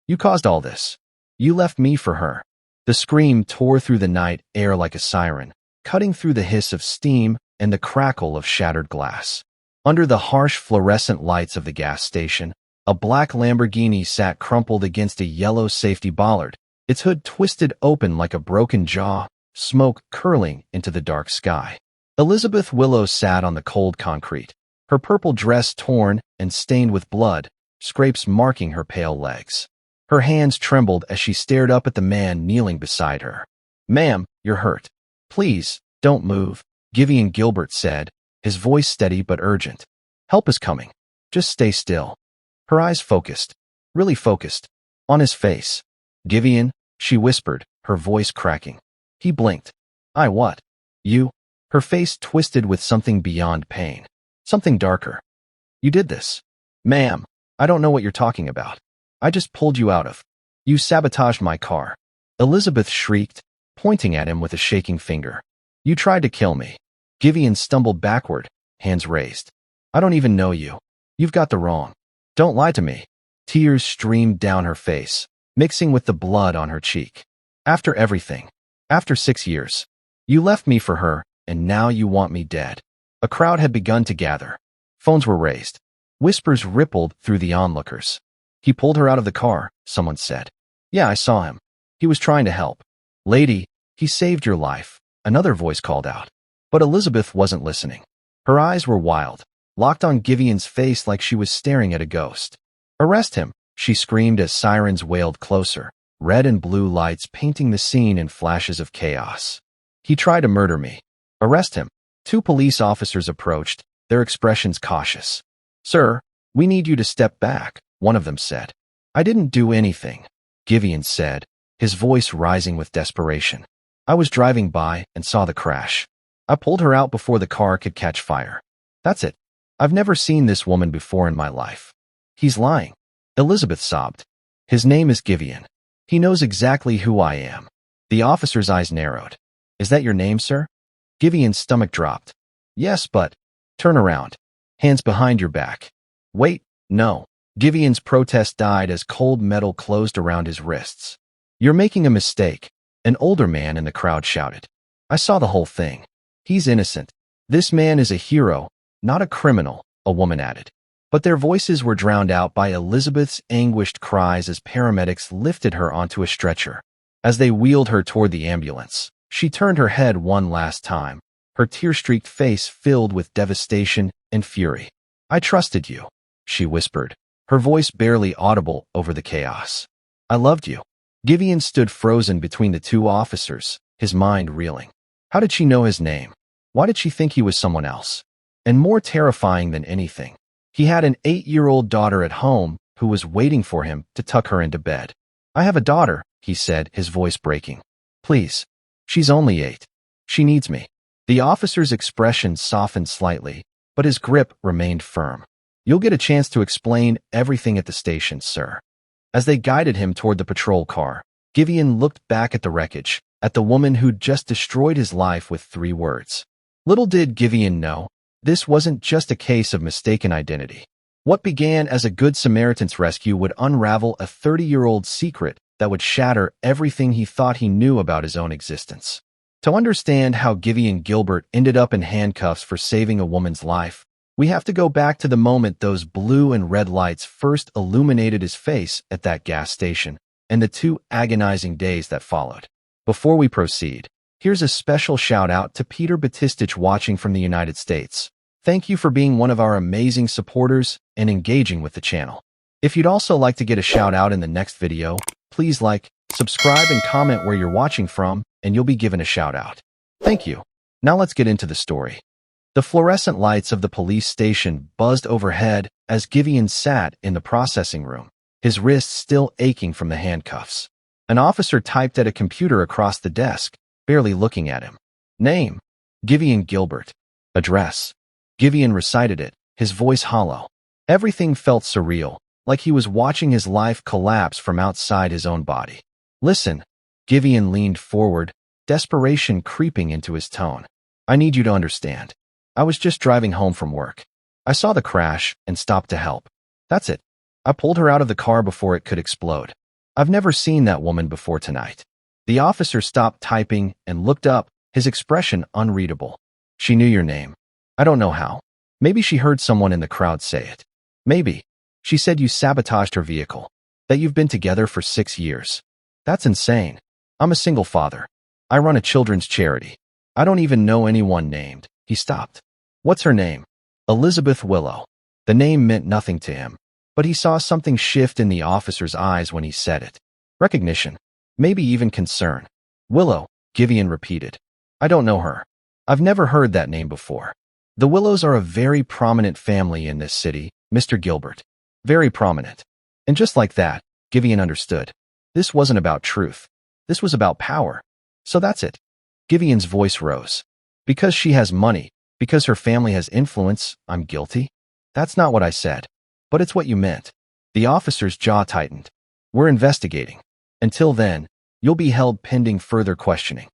You caused all this. You left me for her." The scream tore through the night air like a siren, cutting through the hiss of steam and the crackle of shattered glass. Under the harsh fluorescent lights of the gas station, a black Lamborghini sat crumpled against a yellow safety bollard, its hood twisted open like a broken jaw, smoke curling into the dark sky. Elizabeth Willow sat on the cold concrete, her purple dress torn and stained with blood, scrapes marking her pale legs. Her hands trembled as she stared up at the man kneeling beside her. "Ma'am, you're hurt. Please, don't move," Giveon Gilbert said, his voice steady but urgent. "Help is coming. Just stay still." Her eyes focused, really focused, on his face. "Giveon," she whispered, her voice cracking. He blinked. "I what? You?" Her face twisted with something beyond pain. Something darker. "You did this." "Ma'am, I don't know what you're talking about. I just pulled you out of. You sabotaged my car." Elizabeth shrieked, pointing at him with a shaking finger. "You tried to kill me." Giveon stumbled backward, hands raised. "I don't even know you. You've got the wrong. Don't lie to me." Tears streamed down her face, mixing with the blood on her cheek. "After everything. After 6 years. You left me for her, and now you want me dead." A crowd had begun to gather. Phones were raised. Whispers rippled through the onlookers. "He pulled her out of the car," someone said. "Yeah, I saw him. He was trying to help." "Lady, he saved your life," another voice called out. But Elizabeth wasn't listening. Her eyes were wild, locked on Giveon's face like she was staring at a ghost. "Arrest him," she screamed as sirens wailed closer, red and blue lights painting the scene in flashes of chaos. "He tried to murder me. Arrest him." 2 police officers approached, their expressions cautious. "Sir, we need you to step back," one of them said. "I didn't do anything," Giveon said, his voice rising with desperation. "I was driving by and saw the crash. I pulled her out before the car could catch fire. That's it. I've never seen this woman before in my life." "He's lying," Elizabeth sobbed. "His name is Giveon. He knows exactly who I am." The officer's eyes narrowed. "Is that your name, sir?" Giveon's stomach dropped. "Yes, but—" "Turn around. Hands behind your back." "Wait, no." Giveon's protest died as cold metal closed around his wrists. "You're making a mistake," an older man in the crowd shouted. "I saw the whole thing. He's innocent. This man is a hero, not a criminal," a woman added. But their voices were drowned out by Elizabeth's anguished cries as paramedics lifted her onto a stretcher. As they wheeled her toward the ambulance, she turned her head one last time, her tear-streaked face filled with devastation and fury. "I trusted you," she whispered, her voice barely audible over the chaos. "I loved you." Giveon stood frozen between the 2 officers, his mind reeling. How did she know his name? Why did she think he was someone else? And more terrifying than anything, he had an 8-year-old daughter at home who was waiting for him to tuck her into bed. "I have a daughter," he said, his voice breaking. "Please. She's only 8. She needs me." The officer's expression softened slightly, but his grip remained firm. "You'll get a chance to explain everything at the station, sir." As they guided him toward the patrol car, Giveon looked back at the wreckage, at the woman who'd just destroyed his life with 3 words. Little did Giveon know, this wasn't just a case of mistaken identity. What began as a Good Samaritan's rescue would unravel a 30-year-old secret that would shatter everything he thought he knew about his own existence. To understand how Giveon Gilbert ended up in handcuffs for saving a woman's life, we have to go back to the moment those blue and red lights first illuminated his face at that gas station, and the 2 agonizing days that followed. Before we proceed, here's a special shout-out to Peter Batistich watching from the United States. Thank you for being one of our amazing supporters and engaging with the channel. If you'd also like to get a shout-out in the next video, please like, subscribe, and comment where you're watching from, and you'll be given a shout-out. Thank you. Now let's get into the story. The fluorescent lights of the police station buzzed overhead as Giveon sat in the processing room, his wrists still aching from the handcuffs. An officer typed at a computer across the desk, barely looking at him. "Name: Giveon Gilbert. Address." Giveon recited it, his voice hollow. Everything felt surreal, like he was watching his life collapse from outside his own body. "Listen." Giveon leaned forward, desperation creeping into his tone. "I need you to understand. I was just driving home from work. I saw the crash and stopped to help. That's it. I pulled her out of the car before it could explode. I've never seen that woman before tonight. The officer stopped typing and looked up, his expression unreadable. She knew your name. I don't know how. Maybe she heard someone in the crowd say it. Maybe. She said you sabotaged her vehicle. That you've been together for 6 years. That's insane. I'm a single father. I run a children's charity. I don't even know anyone named. He stopped. What's her name? Elizabeth Willow. The name meant nothing to him, but he saw something shift in the officer's eyes when he said it. Recognition. Maybe even concern. Willow, Giveon repeated. I don't know her. I've never heard that name before. The Willows are a very prominent family in this city, Mr. Gilbert. Very prominent. And just like that, Giveon understood. This wasn't about truth. This was about power. So that's it. Giveon's voice rose. Because she has money, because her family has influence, I'm guilty? That's not what I said. But it's what you meant. The officer's jaw tightened. We're investigating. Until then, you'll be held pending further questioning.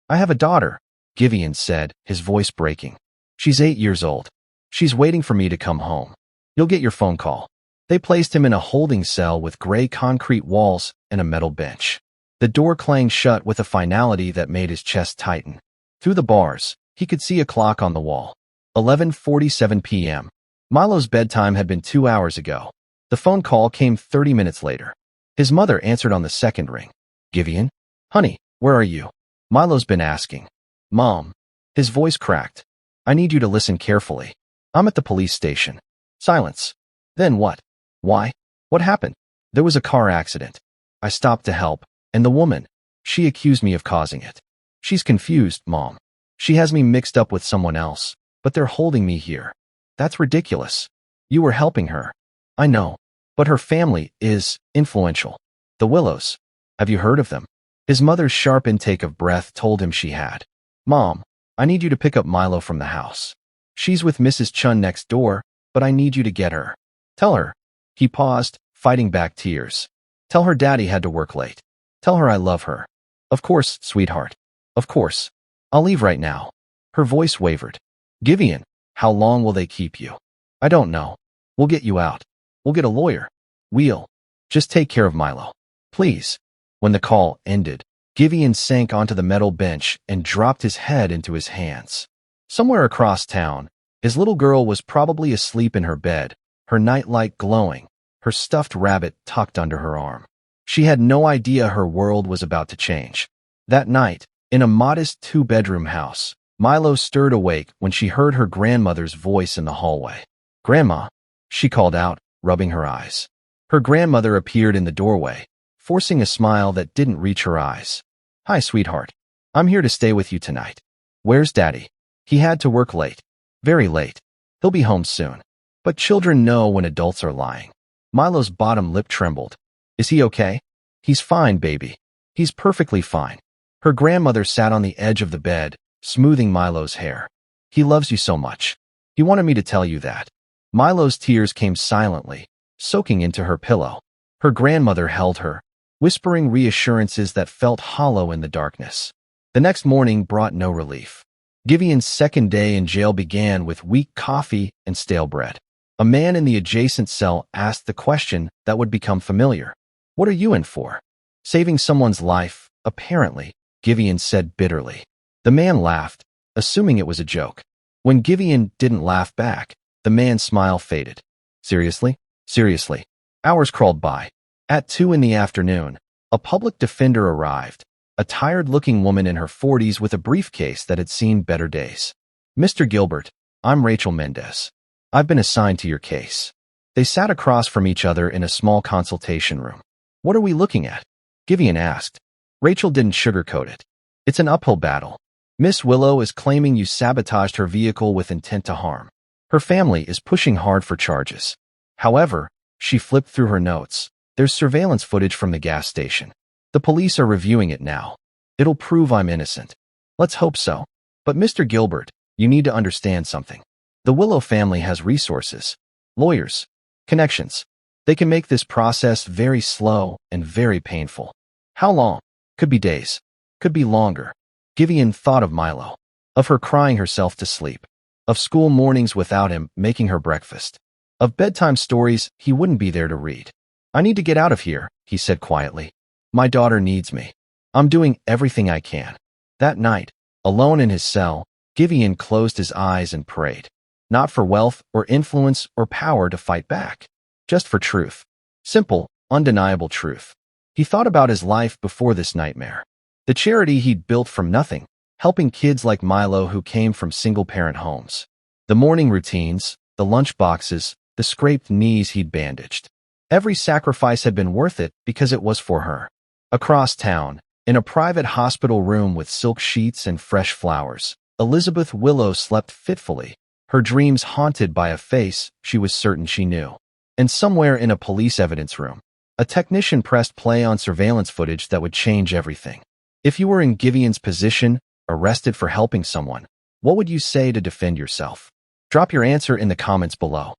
I have a daughter, Giveon said, his voice breaking. She's 8 years old. She's waiting for me to come home. You'll get your phone call. They placed him in a holding cell with gray concrete walls and a metal bench. The door clanged shut with a finality that made his chest tighten. Through the bars, he could see a clock on the wall. 11:47 p.m. Milo's bedtime had been 2 hours ago. The phone call came 30 minutes later. His mother answered on the second ring. Giveon? Honey, where are you? Milo's been asking. Mom. His voice cracked. I need you to listen carefully. I'm at the police station. Silence. Then what? Why? What happened? There was a car accident. I stopped to help, and the woman, she accused me of causing it. She's confused, Mom. She has me mixed up with someone else, but they're holding me here. That's ridiculous. You were helping her. I know. But her family is influential. The Willows. Have you heard of them? His mother's sharp intake of breath told him she had. Mom, I need you to pick up Milo from the house. She's with Mrs. Chun next door, but I need you to get her. Tell her. He paused, fighting back tears. Tell her Daddy had to work late. Tell her I love her. Of course, sweetheart. Of course. I'll leave right now. Her voice wavered. Giveon, how long will they keep you? I don't know. We'll get you out. We'll get a lawyer. We'll. Just take care of Milo. Please. When the call ended, Giveon sank onto the metal bench and dropped his head into his hands. Somewhere across town, his little girl was probably asleep in her bed, her nightlight glowing, her stuffed rabbit tucked under her arm. She had no idea her world was about to change. That night, in a modest 2-bedroom house, Milo stirred awake when she heard her grandmother's voice in the hallway. Grandma, she called out, rubbing her eyes. Her grandmother appeared in the doorway, forcing a smile that didn't reach her eyes. Hi, sweetheart. I'm here to stay with you tonight. Where's Daddy? He had to work late. Very late. He'll be home soon. But children know when adults are lying. Milo's bottom lip trembled. Is he okay? He's fine, baby. He's perfectly fine. Her grandmother sat on the edge of the bed, smoothing Milo's hair. He loves you so much. He wanted me to tell you that. Milo's tears came silently, soaking into her pillow. Her grandmother held her, whispering reassurances that felt hollow in the darkness. The next morning brought no relief. Giveon's second day in jail began with weak coffee and stale bread. A man in the adjacent cell asked the question that would become familiar. What are you in for? Saving someone's life, apparently, Giveon said bitterly. The man laughed, assuming it was a joke. When Giveon didn't laugh back, the man's smile faded. Seriously? Seriously. Hours crawled by. At 2 in the afternoon, a public defender arrived, a tired-looking woman in her 40s with a briefcase that had seen better days. Mr. Gilbert, I'm Rachel Mendez. I've been assigned to your case. They sat across from each other in a small consultation room. What are we looking at? Giveon asked. Rachel didn't sugarcoat it. It's an uphill battle. Miss Willow is claiming you sabotaged her vehicle with intent to harm. Her family is pushing hard for charges. However, she flipped through her notes. There's surveillance footage from the gas station. The police are reviewing it now. It'll prove I'm innocent. Let's hope so. But Mr. Gilbert, you need to understand something. The Willow family has resources, lawyers, connections. They can make this process very slow and very painful. How long? Could be days. Could be longer. Giveon thought of Milo, of her crying herself to sleep, of school mornings without him making her breakfast, of bedtime stories he wouldn't be there to read. I need to get out of here, he said quietly. My daughter needs me. I'm doing everything I can. That night, alone in his cell, Giveon closed his eyes and prayed. Not for wealth or influence or power to fight back. Just for truth. Simple, undeniable truth. He thought about his life before this nightmare. The charity he'd built from nothing, helping kids like Milo who came from single-parent homes. The morning routines, the lunch boxes, the scraped knees he'd bandaged. Every sacrifice had been worth it because it was for her. Across town, in a private hospital room with silk sheets and fresh flowers, Elizabeth Willow slept fitfully, her dreams haunted by a face she was certain she knew. And somewhere in a police evidence room, a technician pressed play on surveillance footage that would change everything. If you were in Giveon's position, arrested for helping someone, what would you say to defend yourself? Drop your answer in the comments below.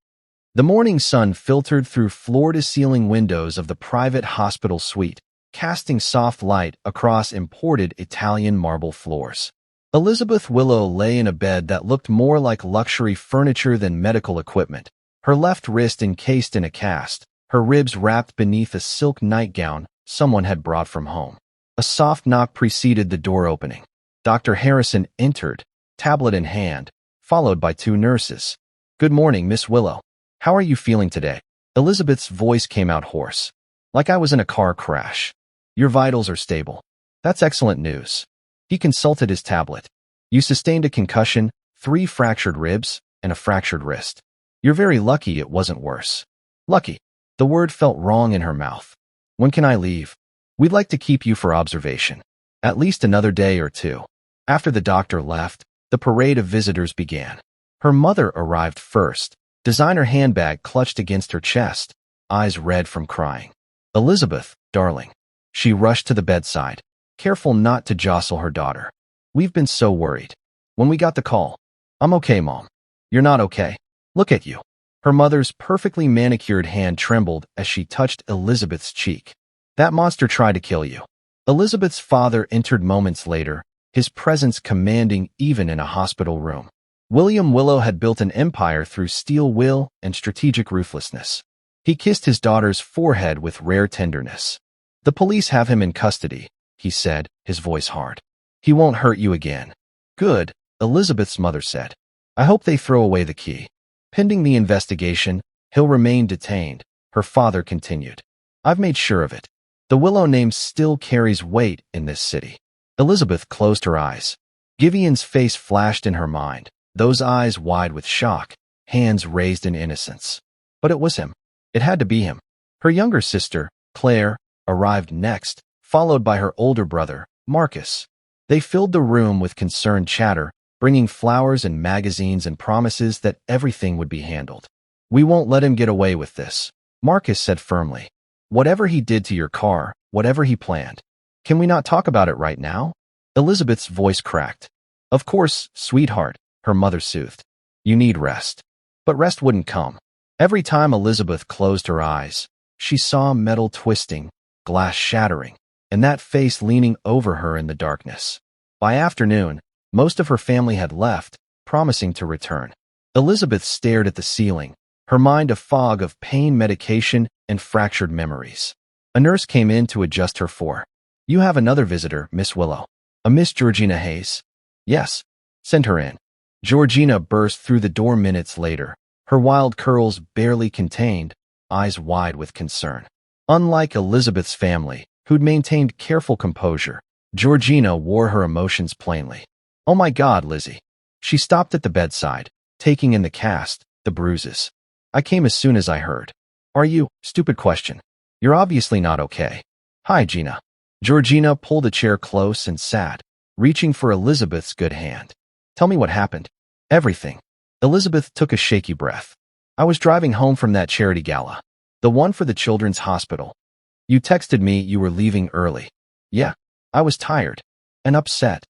The morning sun filtered through floor-to-ceiling windows of the private hospital suite, casting soft light across imported Italian marble floors. Elizabeth Willow lay in a bed that looked more like luxury furniture than medical equipment, her left wrist encased in a cast, her ribs wrapped beneath a silk nightgown someone had brought from home. A soft knock preceded the door opening. Dr. Harrison entered, tablet in hand, followed by two nurses. "Good morning, Miss Willow. How are you feeling today?" Elizabeth's voice came out hoarse. "Like I was in a car crash. Your vitals are stable." "That's excellent news." He consulted his tablet. "You sustained a concussion, 3 fractured ribs, and a fractured wrist. You're very lucky it wasn't worse." "Lucky?" The word felt wrong in her mouth. "When can I leave?" "We'd like to keep you for observation. At least another day or 2. After the doctor left, the parade of visitors began. Her mother arrived first, designer handbag clutched against her chest, eyes red from crying. "Elizabeth, darling." She rushed to the bedside, careful not to jostle her daughter. "We've been so worried. When we got the call." "I'm okay, Mom." "You're not okay. Look at you." Her mother's perfectly manicured hand trembled as she touched Elizabeth's cheek. "That monster tried to kill you." Elizabeth's father entered moments later, his presence commanding even in a hospital room. William Willow had built an empire through steel will and strategic ruthlessness. He kissed his daughter's forehead with rare tenderness. "The police have him in custody," he said, his voice hard. "He won't hurt you again." "Good," Elizabeth's mother said. "I hope they throw away the key. Pending the investigation, he'll remain detained," her father continued. "I've made sure of it. The Willow name still carries weight in this city." Elizabeth closed her eyes. Giveon's face flashed in her mind, those eyes wide with shock, hands raised in innocence. But it was him. It had to be him. Her younger sister, Claire, arrived next, followed by her older brother, Marcus. They filled the room with concerned chatter, bringing flowers and magazines and promises that everything would be handled. "We won't let him get away with this," Marcus said firmly. "Whatever he did to your car, whatever he planned. Can we not talk about it right now?" Elizabeth's voice cracked. "Of course, sweetheart," her mother soothed. "You need rest." But rest wouldn't come. Every time Elizabeth closed her eyes, she saw metal twisting, glass shattering, and that face leaning over her in the darkness. By afternoon, most of her family had left, promising to return. Elizabeth stared at the ceiling, her mind a fog of pain medication and fractured memories. A nurse came in to adjust her for. "You have another visitor, Miss Willow." "A Miss Georgina Hayes?" "Yes." "Send her in." Georgina burst through the door minutes later, her wild curls barely contained, eyes wide with concern. Unlike Elizabeth's family, who'd maintained careful composure, Georgina wore her emotions plainly. "Oh my God, Lizzie." She stopped at the bedside, taking in the cast, the bruises. "I came as soon as I heard." "Are you?" "Stupid question. You're obviously not okay." "Hi, Gina." Georgina pulled a chair close and sat, reaching for Elizabeth's good hand. "Tell me what happened." "Everything." Elizabeth took a shaky breath. "I was driving home from that charity gala. The one for the children's hospital. You texted me you were leaving early." "Yeah. I was tired. And upset."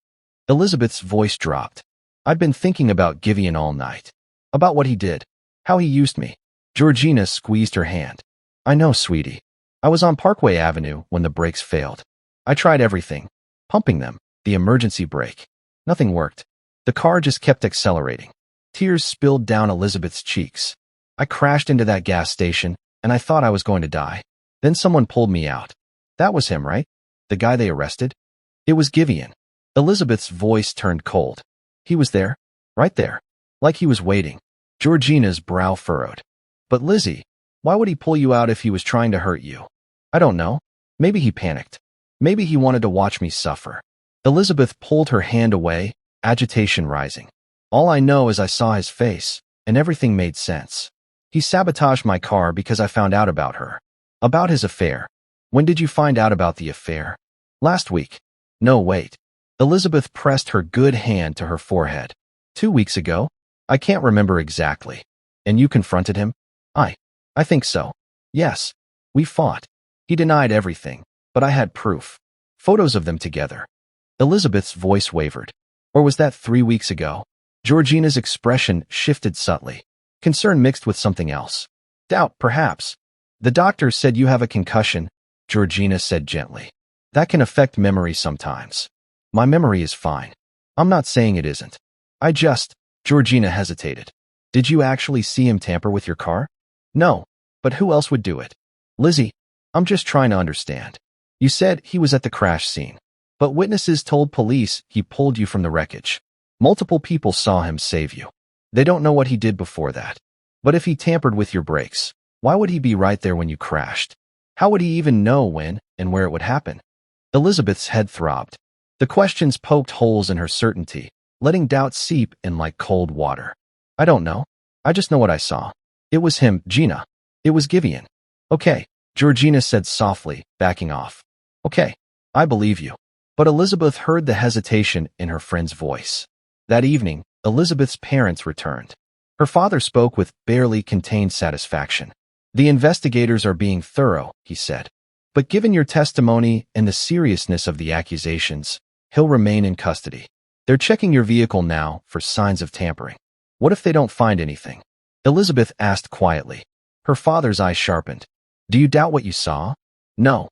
Elizabeth's voice dropped. "I'd been thinking about Giveon all night. About what he did. How he used me." Georgina squeezed her hand. "I know, sweetie. I was on Parkway Avenue when the brakes failed. I tried everything. Pumping them, the emergency brake. Nothing worked. The car just kept accelerating." Tears spilled down Elizabeth's cheeks. "I crashed into that gas station, and I thought I was going to die. Then someone pulled me out. That was him, right? The guy they arrested? It was Giveon. Elizabeth's voice turned cold. He was there, right there, like he was waiting. Georgina's brow furrowed. But Lizzie, why would he pull you out if he was trying to hurt you? I don't know. Maybe he panicked. Maybe he wanted to watch me suffer. Elizabeth pulled her hand away, agitation rising. All I know is I saw his face, and everything made sense. He sabotaged my car because I found out about her. About his affair. When did you find out about the affair? Last week. No, wait. Elizabeth pressed her good hand to her forehead. 2 weeks ago? I can't remember exactly. And you confronted him? I think so. Yes. We fought. He denied everything, but I had proof. Photos of them together. Elizabeth's voice wavered. Or was that 3 weeks ago? Georgina's expression shifted subtly. Concern mixed with something else. Doubt, perhaps. The doctor said you have a concussion, Georgina said gently. That can affect memory sometimes. My memory is fine. I'm not saying it isn't. Georgina hesitated. Did you actually see him tamper with your car? No, but who else would do it? Lizzie, I'm just trying to understand. You said he was at the crash scene, but witnesses told police he pulled you from the wreckage. Multiple people saw him save you. They don't know what he did before that. But if he tampered with your brakes, why would he be right there when you crashed? How would he even know when and where it would happen? Elizabeth's head throbbed. The questions poked holes in her certainty, letting doubt seep in like cold water. I don't know. I just know what I saw. It was him, Gina. It was Giveon. Okay, Georgina said softly, backing off. Okay, I believe you. But Elizabeth heard the hesitation in her friend's voice. That evening, Elizabeth's parents returned. Her father spoke with barely contained satisfaction. The investigators are being thorough, he said. But given your testimony and the seriousness of the accusations, he'll remain in custody. They're checking your vehicle now for signs of tampering. What if they don't find anything? Elizabeth asked quietly. Her father's eyes sharpened. Do you doubt what you saw? No.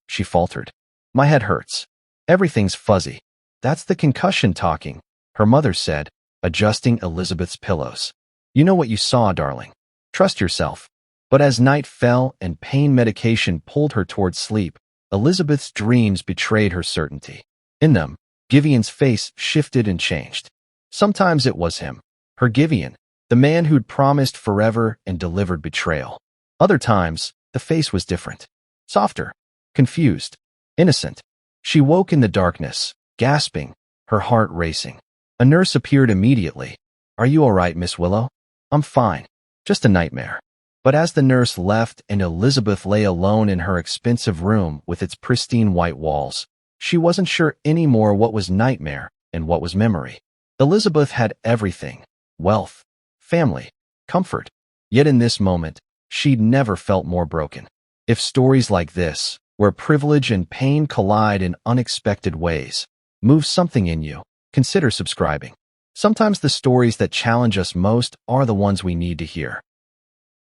She faltered. My head hurts. Everything's fuzzy. That's the concussion talking, her mother said, adjusting Elizabeth's pillows. You know what you saw, darling. Trust yourself. But as night fell and pain medication pulled her towards sleep, Elizabeth's dreams betrayed her certainty. In them, Giveon's face shifted and changed. Sometimes it was him, her Giveon, the man who'd promised forever and delivered betrayal. Other times, the face was different. Softer, confused, innocent. She woke in the darkness, gasping, her heart racing. A nurse appeared immediately. Are you all right, Miss Willow? I'm fine. Just a nightmare. But as the nurse left and Elizabeth lay alone in her expensive room with its pristine white walls, she wasn't sure anymore what was nightmare and what was memory. Elizabeth had everything: wealth, family, comfort. Yet in this moment, she'd never felt more broken. If stories like this, where privilege and pain collide in unexpected ways, move something in you, consider subscribing. Sometimes the stories that challenge us most are the ones we need to hear.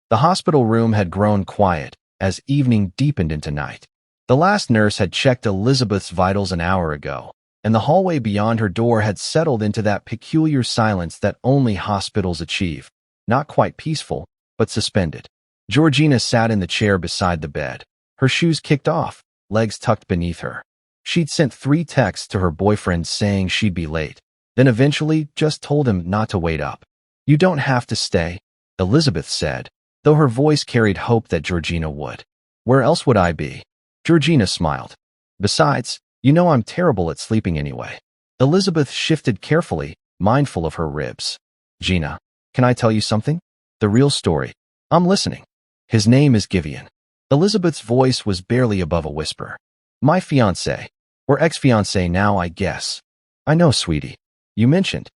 The hospital room had grown quiet as evening deepened into night. The last nurse had checked Elizabeth's vitals an hour ago, and the hallway beyond her door had settled into that peculiar silence that only hospitals achieve. Not quite peaceful, but suspended. Georgina sat in the chair beside the bed, her shoes kicked off, legs tucked beneath her. She'd sent 3 texts to her boyfriend saying she'd be late, then eventually just told him not to wait up. You don't have to stay, Elizabeth said, though her voice carried hope that Georgina would. Where else would I be? Georgina smiled. Besides, you know I'm terrible at sleeping anyway. Elizabeth shifted carefully, mindful of her ribs. Gina, can I tell you something? The real story. I'm listening. His name is Giveon. Elizabeth's voice was barely above a whisper. My fiancé. Or ex-fiancé now, I guess. I know, sweetie. You mentioned.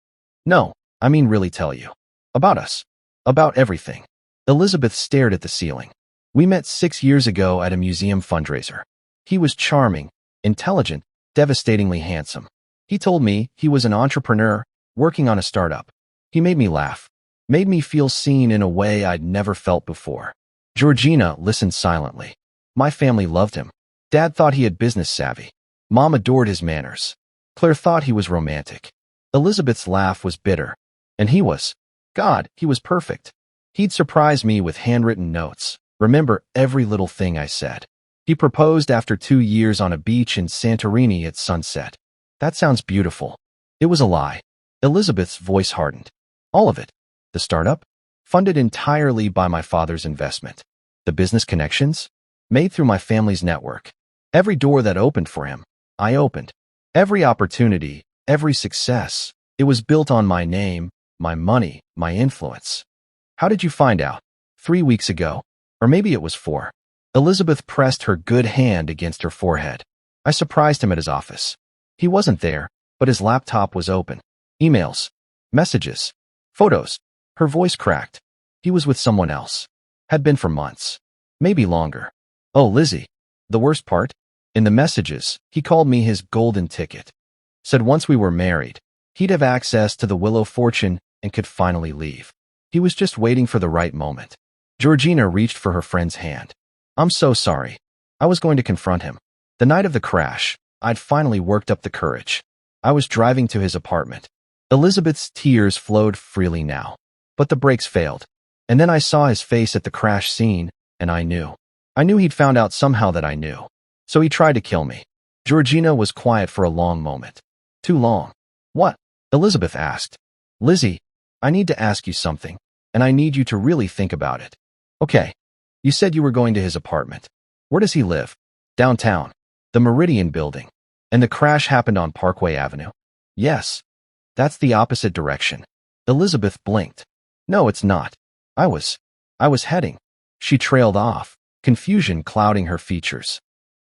No, I mean really tell you. About us. About everything. Elizabeth stared at the ceiling. We met 6 years ago at a museum fundraiser. He was charming, intelligent, devastatingly handsome. He told me he was an entrepreneur, working on a startup. He made me laugh. Made me feel seen in a way I'd never felt before. Georgina listened silently. My family loved him. Dad thought he had business savvy. Mom adored his manners. Claire thought he was romantic. Elizabeth's laugh was bitter. And he was. God, he was perfect. He'd surprise me with handwritten notes, Remember every little thing I said. He proposed after 2 years on a beach in Santorini at sunset. That sounds beautiful. It was a lie. Elizabeth's voice hardened. All of it. The startup? Funded entirely by my father's investment. The business connections? Made through my family's network. Every door that opened for him, I opened. Every opportunity, every success, it was built on my name, my money, my influence. How did you find out? 3 weeks ago? Or maybe it was 4. Elizabeth pressed her good hand against her forehead. I surprised him at his office. He wasn't there, but his laptop was open. Emails, messages, photos. Her voice cracked. He was with someone else. Had been for months. Maybe longer. Oh, Lizzie. The worst part? In the messages, he called me his golden ticket. Said once we were married, he'd have access to the Willow fortune and could finally leave. He was just waiting for the right moment. Georgina reached for her friend's hand. I'm so sorry. I was going to confront him. The night of the crash, I'd finally worked up the courage. I was driving to his apartment. Elizabeth's tears flowed freely now. But the brakes failed. And then I saw his face at the crash scene, and I knew. I knew he'd found out somehow that I knew. So he tried to kill me. Georgina was quiet for a long moment. Too long. What? Elizabeth asked. Lizzie, I need to ask you something, and I need you to really think about it. Okay. You said you were going to his apartment. Where does he live? Downtown. The Meridian building. And the crash happened on Parkway Avenue? Yes. That's the opposite direction. Elizabeth blinked. No, it's not. I was heading. She trailed off, confusion clouding her features.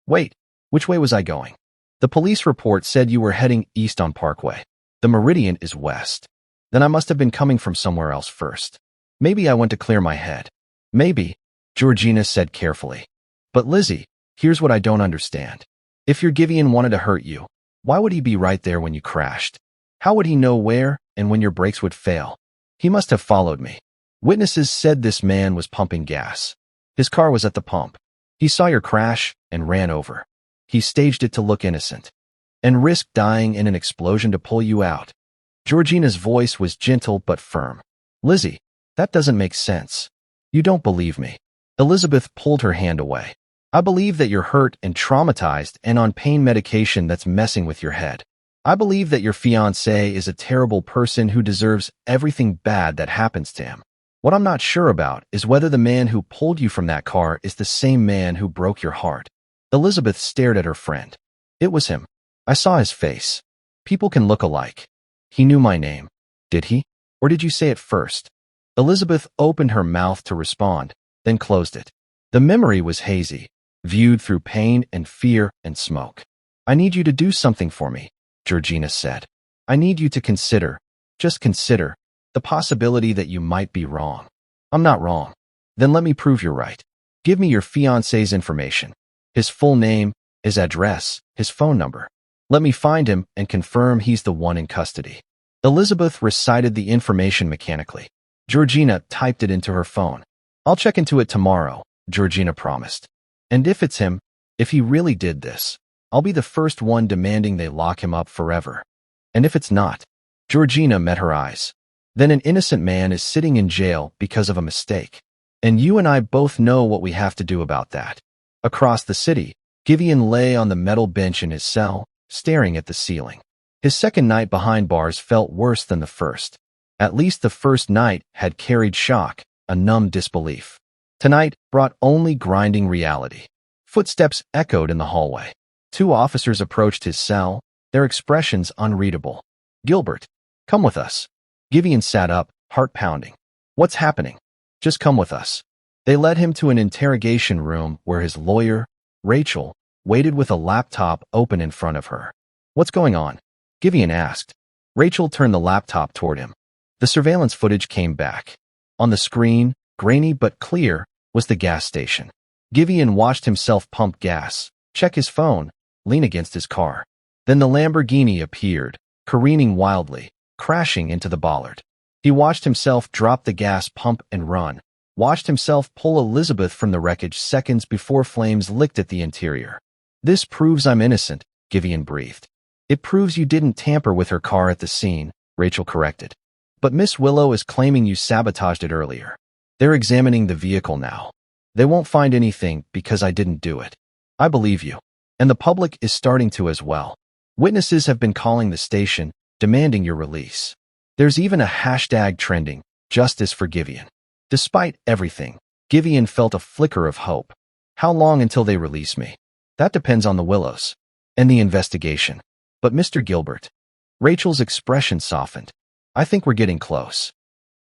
Wait, which way was I going? The police report said you were heading east on Parkway. The Meridian is west. Then I must have been coming from somewhere else first. Maybe I went to clear my head. Maybe, Georgina said carefully. But Lizzie, here's what I don't understand. If your Giveon wanted to hurt you, why would he be right there when you crashed? How would he know where and when your brakes would fail? He must have followed me. Witnesses said this man was pumping gas. His car was at the pump. He saw your crash and ran over. He staged it to look innocent and risked dying in an explosion to pull you out. Georgina's voice was gentle but firm. Lizzie, that doesn't make sense. You don't believe me. Elizabeth pulled her hand away. I believe that you're hurt and traumatized and on pain medication that's messing with your head. I believe that your fiancé is a terrible person who deserves everything bad that happens to him. What I'm not sure about is whether the man who pulled you from that car is the same man who broke your heart. Elizabeth stared at her friend. It was him. I saw his face. People can look alike. He knew my name. Did he? Or did you say it first? Elizabeth opened her mouth to respond, then closed it. The memory was hazy, viewed through pain and fear and smoke. I need you to do something for me, Georgina said. I need you to consider, just consider, the possibility that you might be wrong. I'm not wrong. Then let me prove you're right. Give me your fiancé's information. His full name, his address, his phone number. Let me find him and confirm he's the one in custody. Elizabeth recited the information mechanically. Georgina typed it into her phone. I'll check into it tomorrow, Georgina promised. And if it's him, if he really did this, I'll be the first one demanding they lock him up forever. And if it's not, Georgina met her eyes. Then an innocent man is sitting in jail because of a mistake. And you and I both know what we have to do about that. Across the city, Giveon lay on the metal bench in his cell, staring at the ceiling. His second night behind bars felt worse than the first. At least the first night had carried shock, a numb disbelief. Tonight brought only grinding reality. Footsteps echoed in the hallway. 2 officers approached his cell, their expressions unreadable. Gilbert, come with us. Giveon sat up, heart pounding. What's happening? Just come with us. They led him to an interrogation room where his lawyer, Rachel, waited with a laptop open in front of her. What's going on? Giveon asked. Rachel turned the laptop toward him. The surveillance footage came back. On the screen, grainy but clear, was the gas station. Giveon watched himself pump gas, check his phone, lean against his car. Then the Lamborghini appeared, careening wildly, crashing into the bollard. He watched himself drop the gas pump and run, watched himself pull Elizabeth from the wreckage seconds before flames licked at the interior. This proves I'm innocent, Giveon breathed. It proves you didn't tamper with her car at the scene, Rachel corrected. But Miss Willow is claiming you sabotaged it earlier. They're examining the vehicle now. They won't find anything because I didn't do it. I believe you. And the public is starting to as well. Witnesses have been calling the station, demanding your release. There's even a hashtag trending, justice for Giveon. Despite everything, Giveon felt a flicker of hope. How long until they release me? That depends on the Willows and the investigation. But Mr. Gilbert. Rachel's expression softened. I think we're getting close.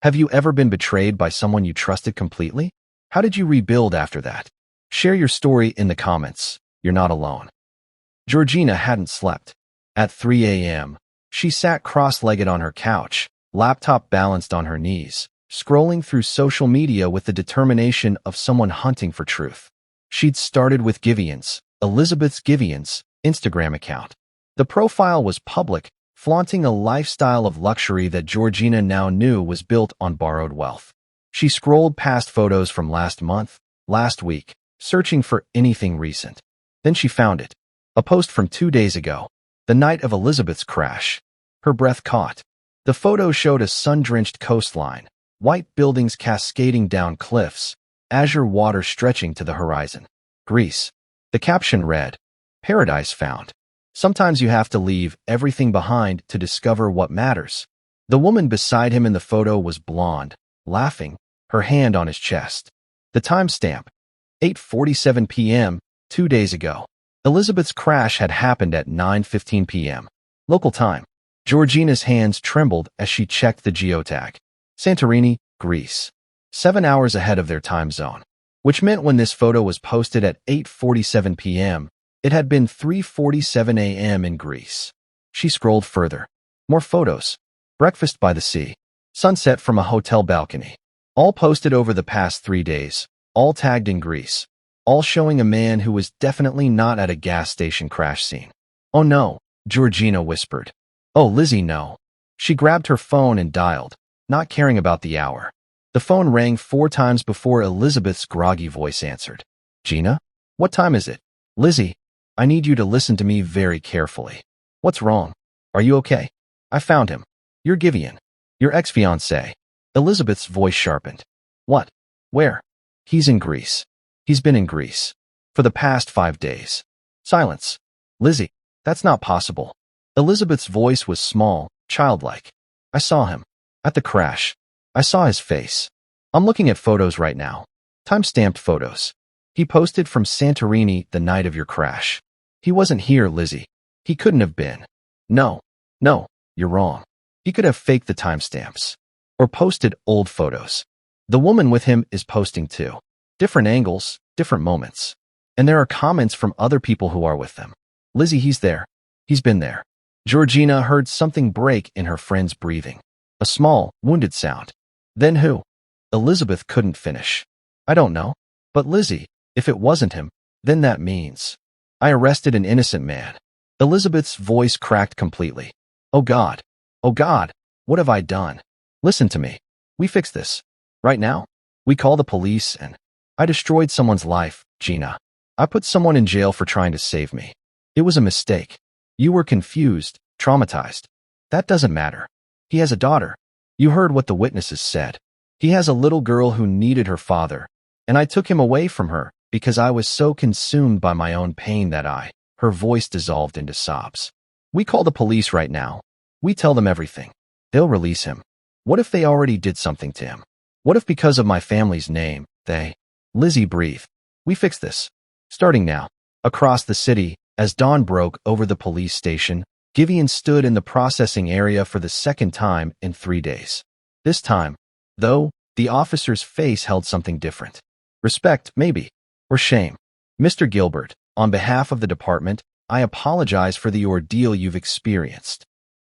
Have you ever been betrayed by someone you trusted completely? How did you rebuild after that? Share your story in the comments. You're not alone. Georgina hadn't slept. At 3 a.m., she sat cross-legged on her couch, laptop balanced on her knees, scrolling through social media with the determination of someone hunting for truth. She'd started with Elizabeth Giveon's, Instagram account. The profile was public, flaunting a lifestyle of luxury that Georgina now knew was built on borrowed wealth. She scrolled past photos from last month, last week, searching for anything recent. Then she found it. A post from 2 days ago, the night of Elizabeth's crash. Her breath caught. The photo showed a sun-drenched coastline, white buildings cascading down cliffs, azure water stretching to the horizon. Greece. The caption read, "Paradise found." Sometimes you have to leave everything behind to discover what matters. The woman beside him in the photo was blonde, laughing, her hand on his chest. The timestamp, 8:47 p.m., 2 days ago. Elizabeth's crash had happened at 9:15 p.m. local time. Georgina's hands trembled as she checked the geotag. Santorini, Greece. 7 hours ahead of their time zone. Which meant when this photo was posted at 8:47 p.m., it had been 3:47 a.m. in Greece. She scrolled further. More photos. Breakfast by the sea. Sunset from a hotel balcony. All posted over the past 3 days. All tagged in Greece. All showing a man who was definitely not at a gas station crash scene. Oh no, Georgina whispered. Oh, Lizzie, no. She grabbed her phone and dialed, not caring about the hour. The phone rang 4 times before Elizabeth's groggy voice answered. Gina? What time is it? Lizzie, I need you to listen to me very carefully. What's wrong? Are you okay? I found him. You're Giveon. Your ex-fiancé. Elizabeth's voice sharpened. What? Where? He's in Greece. He's been in Greece. For the past 5 days. Silence. Lizzie, that's not possible. Elizabeth's voice was small, childlike. I saw him. At the crash. I saw his face. I'm looking at photos right now. Time-stamped photos. He posted from Santorini the night of your crash. He wasn't here, Lizzie. He couldn't have been. No, you're wrong. He could have faked the timestamps. Or posted old photos. The woman with him is posting too. Different angles, different moments. And there are comments from other people who are with them. Lizzie, he's there. He's been there. Georgina heard something break in her friend's breathing. A small, wounded sound. Then who? Elizabeth couldn't finish. I don't know. But Lizzie, if it wasn't him, then that means I arrested an innocent man. Elizabeth's voice cracked completely. Oh God, what have I done? Listen to me. We fix this. Right now? We call the police and I destroyed someone's life, Gina. I put someone in jail for trying to save me. It was a mistake. You were confused, traumatized. That doesn't matter. He has a daughter. You heard what the witnesses said. He has a little girl who needed her father, and I took him away from her because I was so consumed by my own pain that her voice dissolved into sobs. We call the police right now. We tell them everything. They'll release him. What if they already did something to him? What if because of my family's name, Lizzie, breathe. We fix this. Starting now. Across the city, as dawn broke over the police station, Giveon stood in the processing area for the second time in 3 days. This time, though, the officer's face held something different. Respect, maybe, or shame. Mr. Gilbert, on behalf of the department, I apologize for the ordeal you've experienced.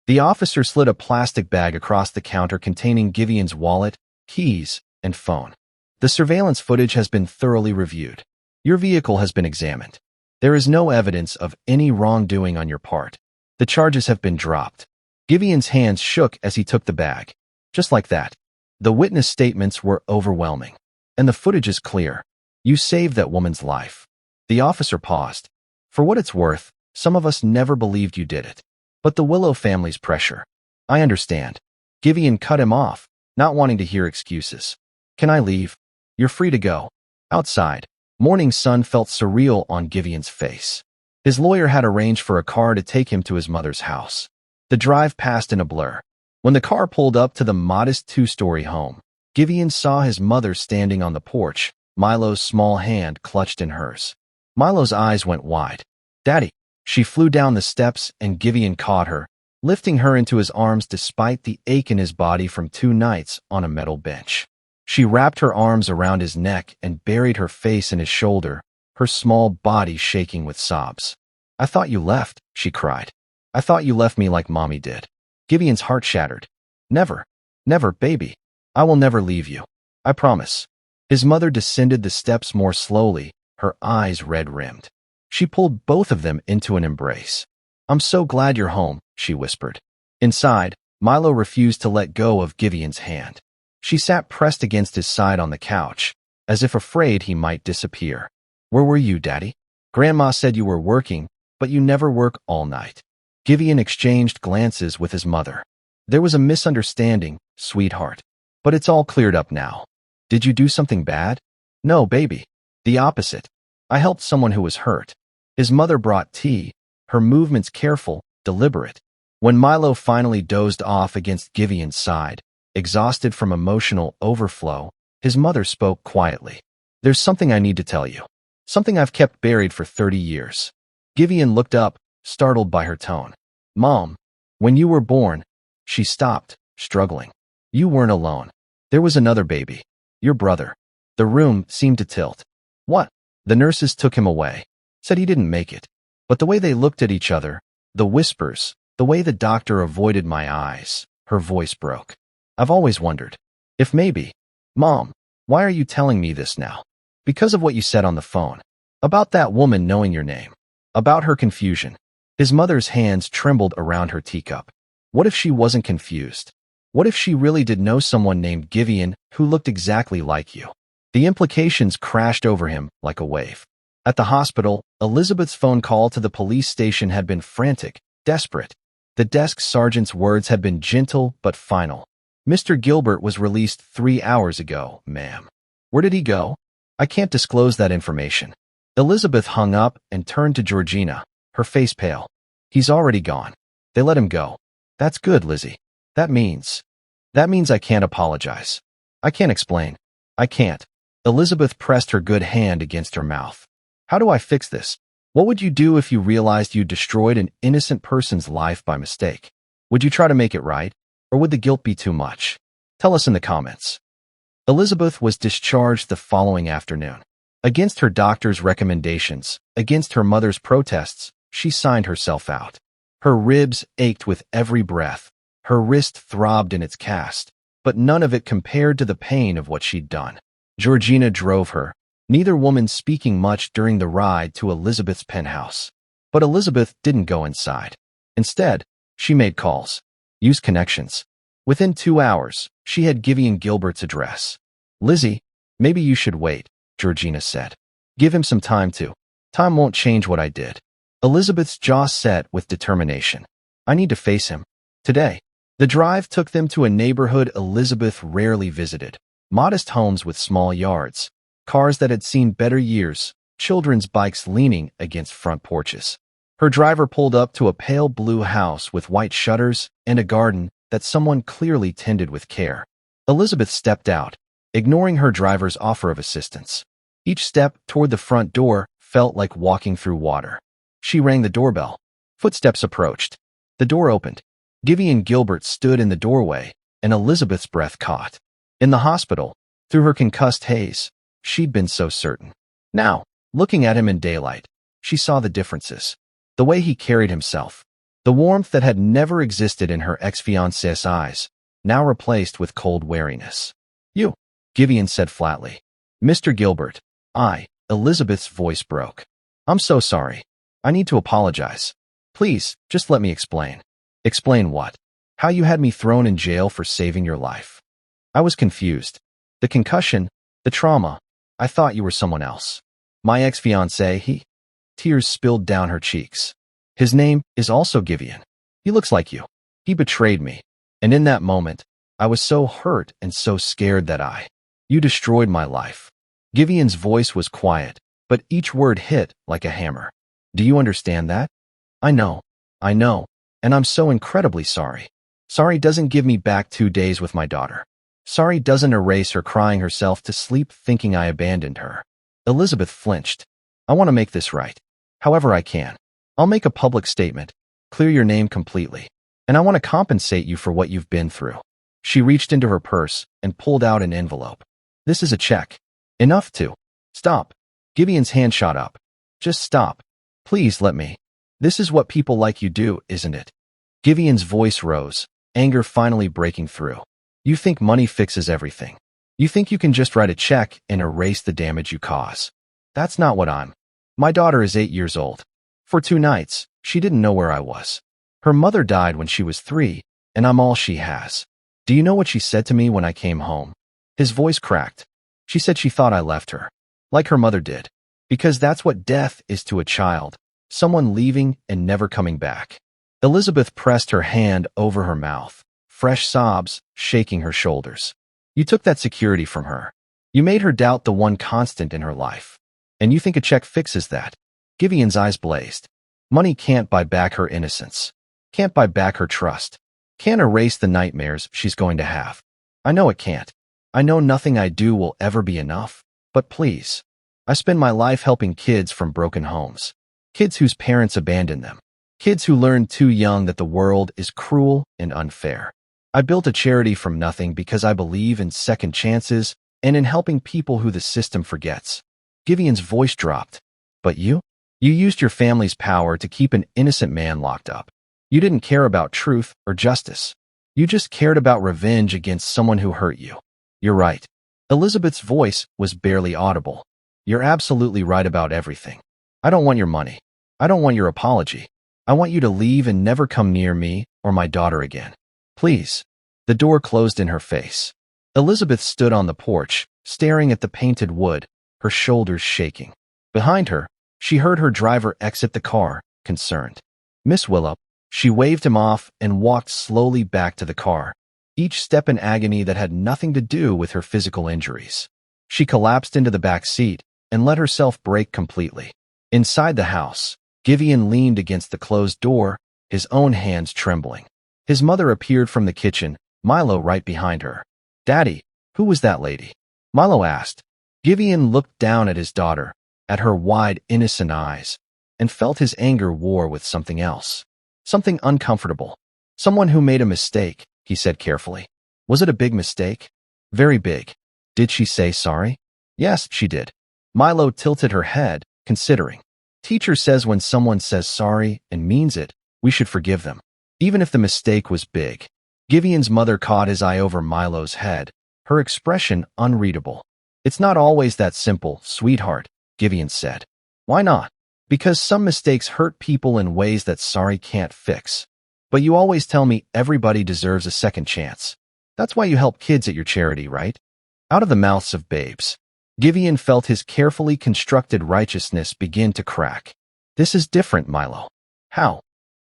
The officer slid a plastic bag across the counter containing Giveon's wallet, keys, and phone. The surveillance footage has been thoroughly reviewed. Your vehicle has been examined. There is no evidence of any wrongdoing on your part. The charges have been dropped. Giveon's hands shook as he took the bag. Just like that. The witness statements were overwhelming. And the footage is clear. You saved that woman's life. The officer paused. For what it's worth, some of us never believed you did it. But the Willow family's pressure. I understand. Giveon cut him off, not wanting to hear excuses. Can I leave? You're free to go. Outside, morning sun felt surreal on Giveon's face. His lawyer had arranged for a car to take him to his mother's house. The drive passed in a blur. When the car pulled up to the modest two-story home, Giveon saw his mother standing on the porch, Milo's small hand clutched in hers. Milo's eyes went wide. "Daddy." She flew down the steps and Giveon caught her, lifting her into his arms despite the ache in his body from 2 nights on a metal bench. She wrapped her arms around his neck and buried her face in his shoulder, her small body shaking with sobs. "I thought you left," she cried. "I thought you left me like Mommy did." Giveon's heart shattered. "Never. Never, baby. I will never leave you. I promise." His mother descended the steps more slowly, her eyes red-rimmed. She pulled both of them into an embrace. "I'm so glad you're home," she whispered. Inside, Milo refused to let go of Giveon's hand. She sat pressed against his side on the couch, as if afraid he might disappear. "Where were you, Daddy? Grandma said you were working, but you never work all night." Giveon exchanged glances with his mother. "There was a misunderstanding, sweetheart. But it's all cleared up now." "Did you do something bad?" "No, baby. The opposite. I helped someone who was hurt." His mother brought tea, her movements careful, deliberate. When Milo finally dozed off against Giveon's side, exhausted from emotional overflow, his mother spoke quietly. "There's something I need to tell you. Something I've kept buried for 30 years. Giveon looked up, startled by her tone. "Mom, when you were born..." She stopped, struggling. "You weren't alone. There was another baby. Your brother." The room seemed to tilt. "What?" "The nurses took him away. Said he didn't make it." But the way they looked at each other, the whispers, the way the doctor avoided my eyes, her voice broke. "I've always wondered. If maybe..." "Mom, why are you telling me this now?" "Because of what you said on the phone. About that woman knowing your name. About her confusion." His mother's hands trembled around her teacup. What if she wasn't confused? What if she really did know someone named Giveon who looked exactly like you? The implications crashed over him like a wave. At the hospital, Elizabeth's phone call to the police station had been frantic, desperate. The desk sergeant's words had been gentle but final. "Mr. Gilbert was released 3 hours ago, ma'am." "Where did he go?" "I can't disclose that information." Elizabeth hung up and turned to Georgina, her face pale. "He's already gone. They let him go." "That's good, Lizzie. That means I can't apologize. I can't explain. I can't." Elizabeth pressed her good hand against her mouth. "How do I fix this? What would you do if you realized you destroyed an innocent person's life by mistake? Would you try to make it right? Or would the guilt be too much? Tell us in the comments." Elizabeth was discharged the following afternoon. Against her doctor's recommendations, against her mother's protests, she signed herself out. Her ribs ached with every breath. Her wrist throbbed in its cast, but none of it compared to the pain of what she'd done. Georgina drove her, neither woman speaking much during the ride to Elizabeth's penthouse. But Elizabeth didn't go inside. Instead, she made calls, used connections. Within 2 hours, she had Giveon Gilbert's address. "Lizzie, maybe you should wait," Georgina said. "Give him some time to. Time won't change what I did." Elizabeth's jaw set with determination. "I need to face him. Today." The drive took them to a neighborhood Elizabeth rarely visited. Modest homes with small yards, cars that had seen better years, children's bikes leaning against front porches. Her driver pulled up to a pale blue house with white shutters and a garden that someone clearly tended with care. Elizabeth stepped out, ignoring her driver's offer of assistance. Each step toward the front door felt like walking through water. She rang the doorbell. Footsteps approached. The door opened. Giveon Gilbert stood in the doorway, and Elizabeth's breath caught. In the hospital, through her concussed haze, she'd been so certain. Now, looking at him in daylight, she saw the differences. The way he carried himself, the warmth that had never existed in her ex-fiancé's eyes, now replaced with cold wariness. "You," Giveon said flatly. "Mr. Gilbert, Elizabeth's voice broke. "I'm so sorry. I need to apologize. Please, just let me explain." "Explain what?" "How you had me thrown in jail for saving your life." "I was confused. The concussion, the trauma. I thought you were someone else." "My ex-fiancé, he..." Tears spilled down her cheeks. "His name is also Giveon. He looks like you. He betrayed me. And in that moment, I was so hurt and so scared that you destroyed my life." Giveon's voice was quiet, but each word hit like a hammer. Do you understand that? I know. And I'm so incredibly sorry. Sorry doesn't give me back 2 days with my daughter. Sorry doesn't erase her crying herself to sleep thinking I abandoned her. Elizabeth flinched. I want to make this right. However I can. I'll make a public statement, clear your name completely, and I want to compensate you for what you've been through. She reached into her purse and pulled out an envelope. This is a check. Enough to. Stop. Giveon's hand shot up. Just stop. Please let me. This is what people like you do, isn't it? Giveon's voice rose, anger finally breaking through. You think money fixes everything. You think you can just write a check and erase the damage you cause. That's not what I'm. My daughter is 8 years old. For 2 nights, she didn't know where I was. Her mother died when she was 3, and I'm all she has. Do you know what she said to me when I came home? His voice cracked. She said she thought I left her, like her mother did, because that's what death is to a child, someone leaving and never coming back. Elizabeth pressed her hand over her mouth, fresh sobs shaking her shoulders. You took that security from her. You made her doubt the one constant in her life. And you think a check fixes that? Giveon's eyes blazed. Money can't buy back her innocence. Can't buy back her trust. Can't erase the nightmares she's going to have. I know it can't. I know nothing I do will ever be enough. But please. I spend my life helping kids from broken homes. Kids whose parents abandoned them. Kids who learned too young that the world is cruel and unfair. I built a charity from nothing because I believe in second chances and in helping people who the system forgets. Giveon's voice dropped. But you? You used your family's power to keep an innocent man locked up. You didn't care about truth or justice. You just cared about revenge against someone who hurt you. You're right. Elizabeth's voice was barely audible. You're absolutely right about everything. I don't want your money. I don't want your apology. I want you to leave and never come near me or my daughter again. Please. The door closed in her face. Elizabeth stood on the porch, staring at the painted wood, her shoulders shaking. Behind her, she heard her driver exit the car, concerned. Miss Willow. She waved him off and walked slowly back to the car, each step in agony that had nothing to do with her physical injuries. She collapsed into the back seat and let herself break completely. Inside the house, Giveon leaned against the closed door, his own hands trembling. His mother appeared from the kitchen, Milo right behind her. Daddy, who was that lady? Milo asked. Giveon looked down at his daughter, at her wide, innocent eyes, and felt his anger war with something else. Something uncomfortable. Someone who made a mistake, he said carefully. Was it a big mistake? Very big. Did she say sorry? Yes, she did. Milo tilted her head, considering. Teacher says when someone says sorry and means it, we should forgive them, even if the mistake was big. Giveon's mother caught his eye over Milo's head, her expression unreadable. It's not always that simple, sweetheart, Giveon said. Why not? Because some mistakes hurt people in ways that sorry can't fix. But you always tell me everybody deserves a second chance. That's why you help kids at your charity, right? Out of the mouths of babes. Giveon felt his carefully constructed righteousness begin to crack. This is different, Milo. How?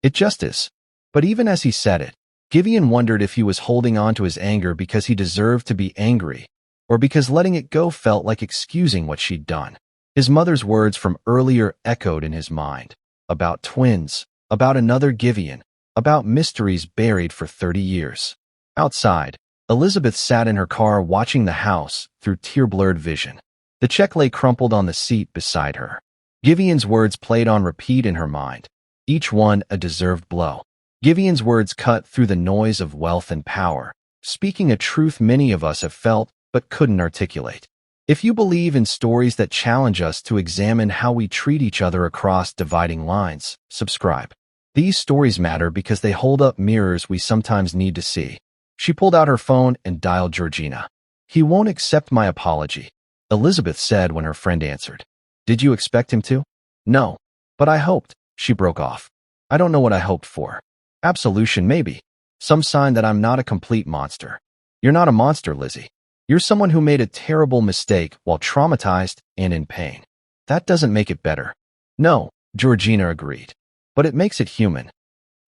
It just is. But even as he said it, Giveon wondered if he was holding on to his anger because he deserved to be angry, or because letting it go felt like excusing what she'd done. His mother's words from earlier echoed in his mind. About twins, about another Giveon, about mysteries buried for 30 years. Outside, Elizabeth sat in her car watching the house through tear-blurred vision. The check lay crumpled on the seat beside her. Giveon's words played on repeat in her mind, each one a deserved blow. Giveon's words cut through the noise of wealth and power, speaking a truth many of us have felt but couldn't articulate. If you believe in stories that challenge us to examine how we treat each other across dividing lines, subscribe. These stories matter because they hold up mirrors we sometimes need to see. She pulled out her phone and dialed Georgina. He won't accept my apology, Elizabeth said when her friend answered. Did you expect him to? No. But I hoped, she broke off. I don't know what I hoped for. Absolution, maybe. Some sign that I'm not a complete monster. You're not a monster, Lizzie. You're someone who made a terrible mistake while traumatized and in pain. That doesn't make it better. No, Georgina agreed. But it makes it human.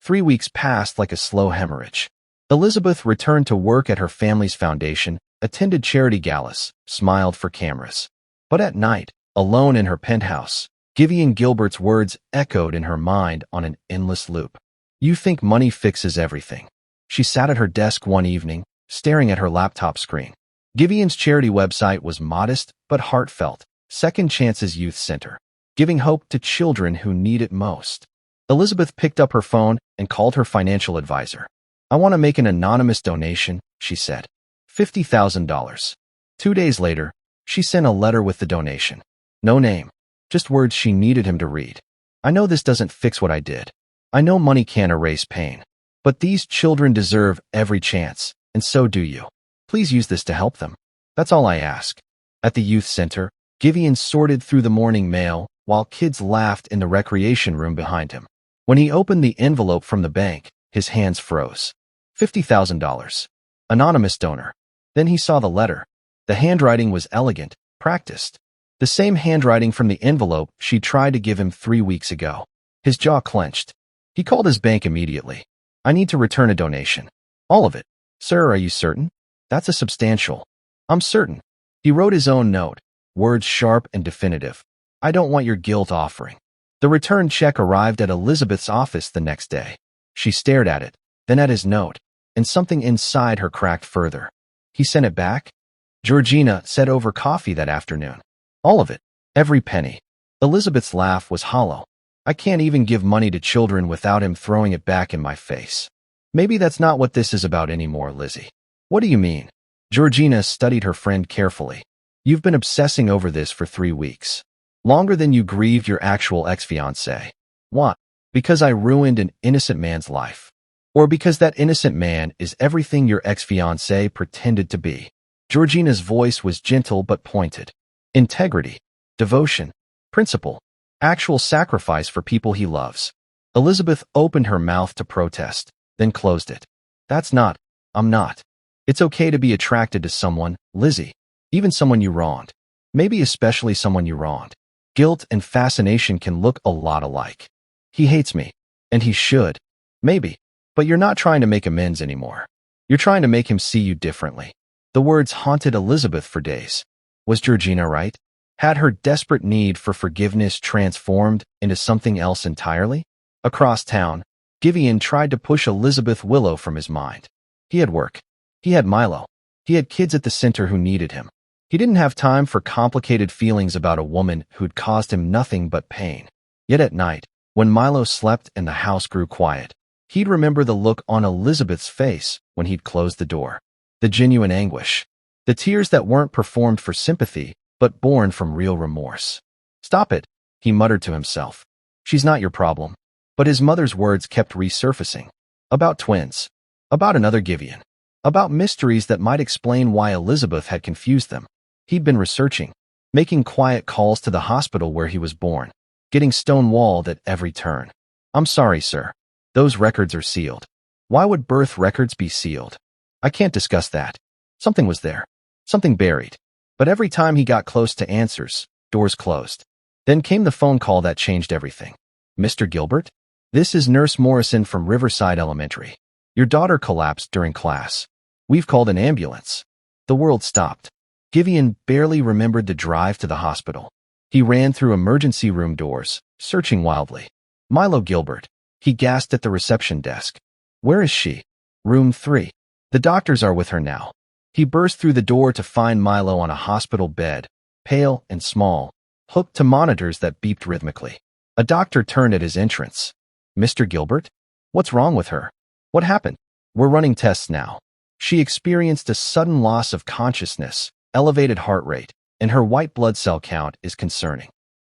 3 weeks passed like a slow hemorrhage. Elizabeth returned to work at her family's foundation, attended charity galas, smiled for cameras. But at night, alone in her penthouse, Giveon Gilbert's words echoed in her mind on an endless loop. You think money fixes everything. She sat at her desk one evening, staring at her laptop screen. Giveon's charity website was modest but heartfelt, Second Chances Youth Center, giving hope to children who need it most. Elizabeth picked up her phone and called her financial advisor. I want to make an anonymous donation, she said. $50,000. 2 days later, she sent a letter with the donation. No name, just words she needed him to read. I know this doesn't fix what I did. I know money can't erase pain. But these children deserve every chance, and so do you. Please use this to help them. That's all I ask. At the youth center, Giveon sorted through the morning mail while kids laughed in the recreation room behind him. When he opened the envelope from the bank, his hands froze. $50,000. Anonymous donor. Then he saw the letter. The handwriting was elegant, practiced. The same handwriting from the envelope she tried to give him 3 weeks ago. His jaw clenched. He called his bank immediately. I need to return a donation. All of it. Sir, are you certain? That's a substantial. I'm certain. He wrote his own note, words sharp and definitive. I don't want your guilt offering. The return check arrived at Elizabeth's office the next day. She stared at it, then at his note, and something inside her cracked further. He sent it back? Georgina said over coffee that afternoon. All of it. Every penny. Elizabeth's laugh was hollow. I can't even give money to children without him throwing it back in my face. Maybe that's not what this is about anymore, Lizzie. What do you mean? Georgina studied her friend carefully. You've been obsessing over this for 3 weeks. Longer than you grieved your actual ex-fiancé. What? Because I ruined an innocent man's life. Or because that innocent man is everything your ex-fiancé pretended to be. Georgina's voice was gentle but pointed. Integrity, devotion, principle, actual sacrifice for people he loves. Elizabeth opened her mouth to protest, then closed it. I'm not. It's okay to be attracted to someone, Lizzie. Even someone you wronged. Maybe especially someone you wronged. Guilt and fascination can look a lot alike. He hates me. And he should. Maybe. But you're not trying to make amends anymore. You're trying to make him see you differently. The words haunted Elizabeth for days. Was Georgina right? Had her desperate need for forgiveness transformed into something else entirely? Across town, Giveon tried to push Elizabeth Willow from his mind. He had work. He had Milo. He had kids at the center who needed him. He didn't have time for complicated feelings about a woman who'd caused him nothing but pain. Yet at night, when Milo slept and the house grew quiet, he'd remember the look on Elizabeth's face when he'd closed the door. The genuine anguish. The tears that weren't performed for sympathy, but born from real remorse. Stop it, he muttered to himself. She's not your problem. But his mother's words kept resurfacing. About twins. About another Giveon. About mysteries that might explain why Elizabeth had confused them. He'd been researching, making quiet calls to the hospital where he was born, getting stonewalled at every turn. I'm sorry, sir. Those records are sealed. Why would birth records be sealed? I can't discuss that. Something was there. Something buried. But every time he got close to answers, doors closed. Then came the phone call that changed everything. Mr. Gilbert? This is Nurse Morrison from Riverside Elementary. Your daughter collapsed during class. We've called an ambulance. The world stopped. Giveon barely remembered the drive to the hospital. He ran through emergency room doors, searching wildly. Milo Gilbert. He gasped at the reception desk. Where is she? Room 3. The doctors are with her now. He burst through the door to find Milo on a hospital bed, pale and small, hooked to monitors that beeped rhythmically. A doctor turned at his entrance. Mr. Gilbert? What's wrong with her? What happened? We're running tests now. She experienced a sudden loss of consciousness, elevated heart rate, and her white blood cell count is concerning.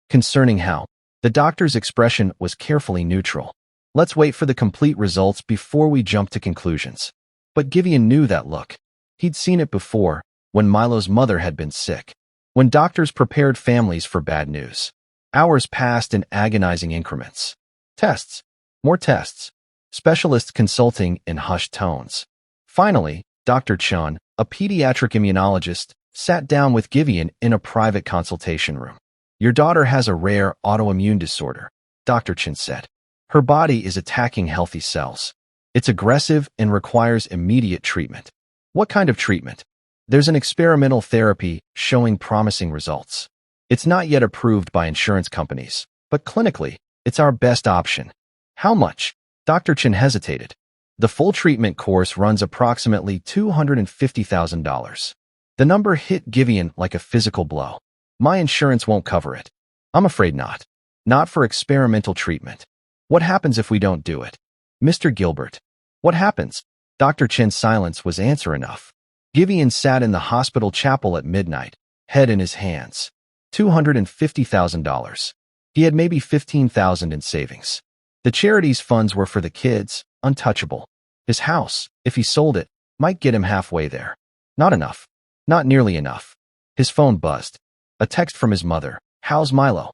Concerning how? The doctor's expression was carefully neutral. Let's wait for the complete results before we jump to conclusions. But Giveon knew that look. He'd seen it before, when Milo's mother had been sick. When doctors prepared families for bad news. Hours passed in agonizing increments. Tests. More tests. Specialists consulting in hushed tones. Finally, Dr. Chun, a pediatric immunologist, sat down with Giveon in a private consultation room. Your daughter has a rare autoimmune disorder, Dr. Chun said. Her body is attacking healthy cells. It's aggressive and requires immediate treatment. What kind of treatment? There's an experimental therapy showing promising results. It's not yet approved by insurance companies, but clinically, it's our best option. How much? Dr. Chen hesitated. The full treatment course runs approximately $250,000. The number hit Giveon like a physical blow. My insurance won't cover it. I'm afraid not. Not for experimental treatment. What happens if we don't do it? Mr. Gilbert. What happens? Dr. Chen's silence was answer enough. Giveon sat in the hospital chapel at midnight, head in his hands. $250,000. He had maybe $15,000 in savings. The charity's funds were for the kids, untouchable. His house, if he sold it, might get him halfway there. Not enough. Not nearly enough. His phone buzzed. A text from his mother. How's Milo?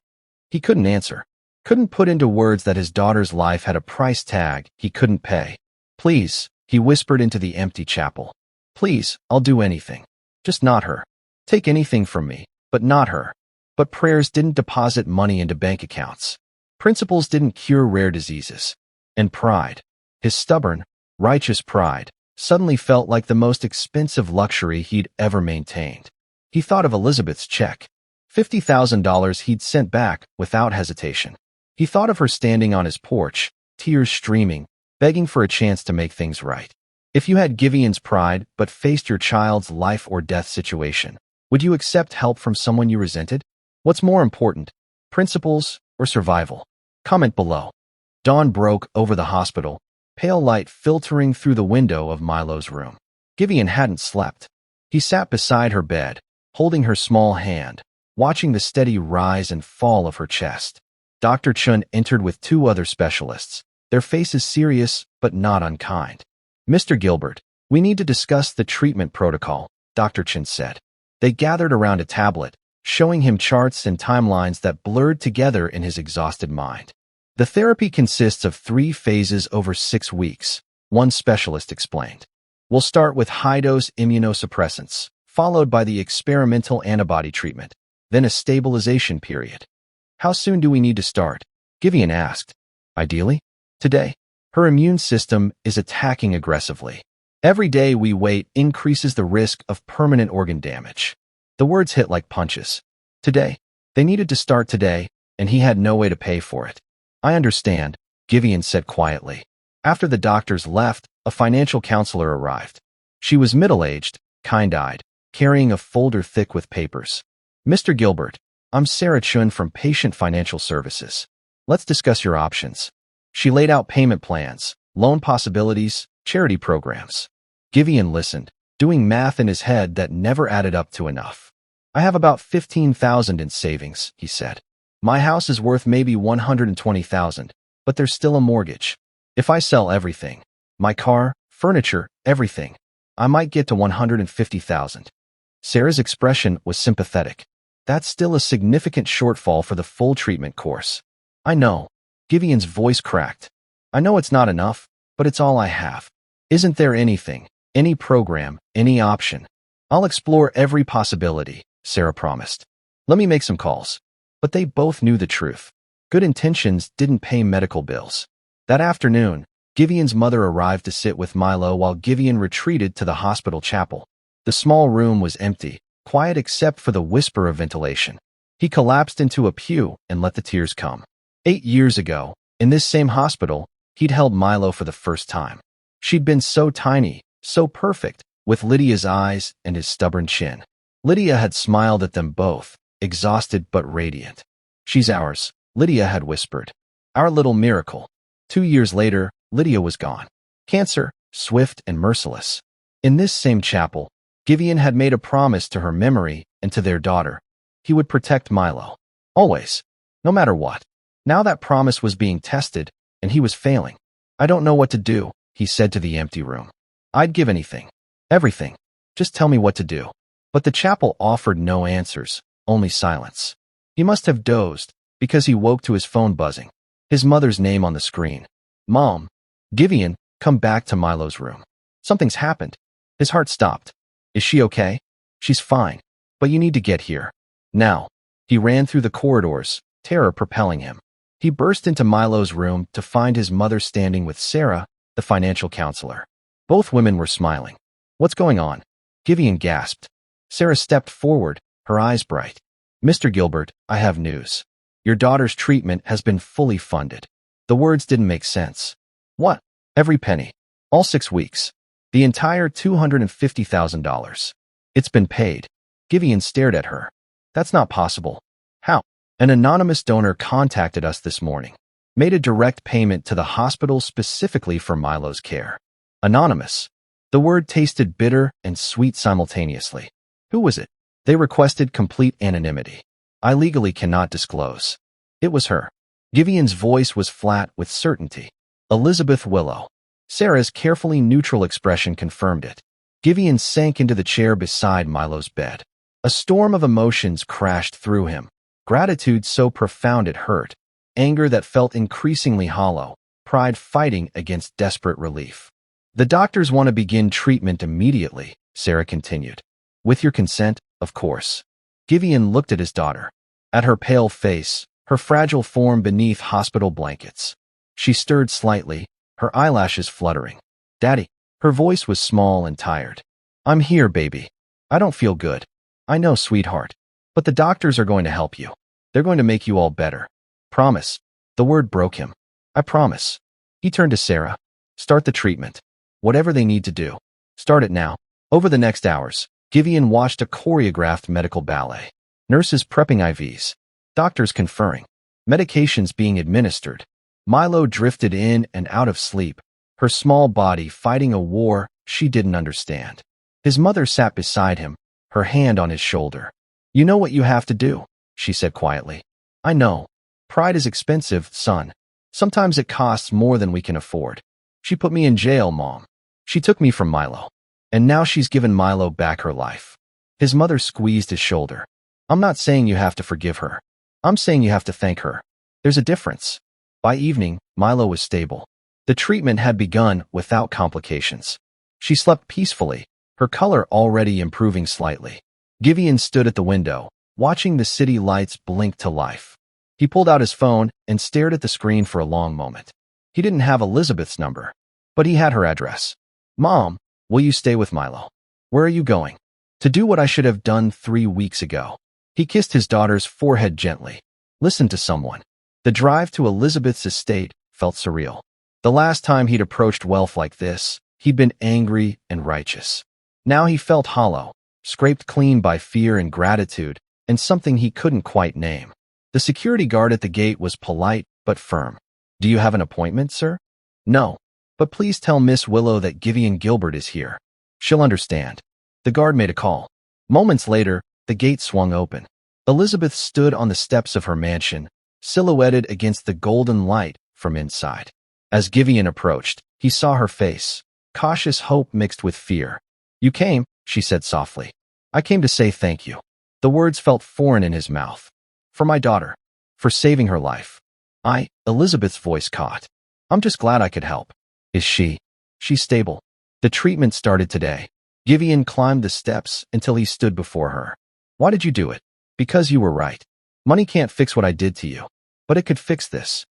He couldn't answer. Couldn't put into words that his daughter's life had a price tag he couldn't pay. Please, he whispered into the empty chapel. Please, I'll do anything. Just not her. Take anything from me, but not her. But prayers didn't deposit money into bank accounts. Principles didn't cure rare diseases. And pride, his stubborn, righteous pride, suddenly felt like the most expensive luxury he'd ever maintained. He thought of Elizabeth's check. $50,000 he'd sent back without hesitation. He thought of her standing on his porch, tears streaming, begging for a chance to make things right. If you had Giveon's pride but faced your child's life or death situation, would you accept help from someone you resented? What's more important, principles or survival? Comment below. Dawn broke over the hospital, pale light filtering through the window of Milo's room. Giveon hadn't slept. He sat beside her bed, holding her small hand, watching the steady rise and fall of her chest. Dr. Chen entered with two other specialists, their faces serious but not unkind. Mr. Gilbert, we need to discuss the treatment protocol, Dr. Chen said. They gathered around a tablet, showing him charts and timelines that blurred together in his exhausted mind. The therapy consists of 3 phases over 6 weeks, one specialist explained. We'll start with high-dose immunosuppressants, followed by the experimental antibody treatment, then a stabilization period. How soon do we need to start? Giveon asked. Ideally, today. Her immune system is attacking aggressively. Every day we wait increases the risk of permanent organ damage. The words hit like punches. Today. They needed to start today, and he had no way to pay for it. I understand, Giveon said quietly. After the doctors left, a financial counselor arrived. She was middle-aged, kind-eyed, carrying a folder thick with papers. Mr. Gilbert, I'm Sarah Chun from Patient Financial Services. Let's discuss your options. She laid out payment plans, loan possibilities, charity programs. Giveon listened, doing math in his head that never added up to enough. I have about $15,000 in savings, he said. My house is worth maybe $120,000, but there's still a mortgage. If I sell everything, my car, furniture, everything, I might get to $150,000. Sarah's expression was sympathetic. That's still a significant shortfall for the full treatment course. I know. Giveon's voice cracked. I know it's not enough, but it's all I have. Isn't there anything, any program, any option? I'll explore every possibility, Sarah promised. Let me make some calls. But they both knew the truth. Good intentions didn't pay medical bills. That afternoon, Giveon's mother arrived to sit with Milo while Giveon retreated to the hospital chapel. The small room was empty, quiet except for the whisper of ventilation. He collapsed into a pew and let the tears come. 8 years ago, in this same hospital, he'd held Milo for the first time. She'd been so tiny, so perfect, with Lydia's eyes and his stubborn chin. Lydia had smiled at them both, exhausted but radiant. She's ours, Lydia had whispered. Our little miracle. 2 years later, Lydia was gone. Cancer, swift and merciless. In this same chapel, Giveon had made a promise to her memory and to their daughter. He would protect Milo. Always. No matter what. Now that promise was being tested, and he was failing. I don't know what to do, he said to the empty room. I'd give anything. Everything. Just tell me what to do. But the chapel offered no answers, only silence. He must have dozed, because he woke to his phone buzzing. His mother's name on the screen. Mom. Giveon, come back to Milo's room. Something's happened. His heart stopped. Is she okay? She's fine. But you need to get here. Now. He ran through the corridors, terror propelling him. He burst into Milo's room to find his mother standing with Sarah, the financial counselor. Both women were smiling. What's going on? Giveon gasped. Sarah stepped forward, her eyes bright. Mr. Gilbert, I have news. Your daughter's treatment has been fully funded. The words didn't make sense. What? Every penny. All 6 weeks. The entire $250,000. It's been paid. Giveon stared at her. That's not possible. How? An anonymous donor contacted us this morning. Made a direct payment to the hospital specifically for Milo's care. Anonymous. The word tasted bitter and sweet simultaneously. Who was it? They requested complete anonymity. I legally cannot disclose. It was her. Giveon's voice was flat with certainty. Elizabeth Willow. Sarah's carefully neutral expression confirmed it. Giveon sank into the chair beside Milo's bed. A storm of emotions crashed through him. Gratitude so profound it hurt. Anger that felt increasingly hollow. Pride fighting against desperate relief. The doctors want to begin treatment immediately, Sarah continued. With your consent, of course. Giveon looked at his daughter. At her pale face, her fragile form beneath hospital blankets. She stirred slightly, her eyelashes fluttering. Daddy. Her voice was small and tired. I'm here, baby. I don't feel good. I know, sweetheart. But the doctors are going to help you. They're going to make you all better. Promise. The word broke him. I promise. He turned to Sarah. Start the treatment. Whatever they need to do. Start it now. Over the next hours, Giveon watched a choreographed medical ballet. Nurses prepping IVs. Doctors conferring. Medications being administered. Milo drifted in and out of sleep, her small body fighting a war she didn't understand. His mother sat beside him, her hand on his shoulder. You know what you have to do, she said quietly. I know. Pride is expensive, son. Sometimes it costs more than we can afford. She put me in jail, Mom. She took me from Milo. And now she's given Milo back her life. His mother squeezed his shoulder. I'm not saying you have to forgive her. I'm saying you have to thank her. There's a difference. By evening, Milo was stable. The treatment had begun without complications. She slept peacefully, her color already improving slightly. Giveon stood at the window, watching the city lights blink to life. He pulled out his phone and stared at the screen for a long moment. He didn't have Elizabeth's number, but he had her address. Mom, will you stay with Milo? Where are you going? To do what I should have done 3 weeks ago. He kissed his daughter's forehead gently. Listen to someone. The drive to Elizabeth's estate felt surreal. The last time he'd approached wealth like this, he'd been angry and righteous. Now he felt hollow, scraped clean by fear and gratitude, and something he couldn't quite name. The security guard at the gate was polite but firm. Do you have an appointment, sir? No. But please tell Miss Willow that Giveon Gilbert is here. She'll understand. The guard made a call. Moments later, the gate swung open. Elizabeth stood on the steps of her mansion, silhouetted against the golden light from inside. As Giveon approached, he saw her face, cautious hope mixed with fear. You came, she said softly. I came to say thank you. The words felt foreign in his mouth. For my daughter. For saving her life. Elizabeth's voice caught. I'm just glad I could help. Is she? She's stable. The treatment started today. Giveon climbed the steps until he stood before her. Why did you do it? Because you were right. Money can't fix what I did to you. But it could fix this.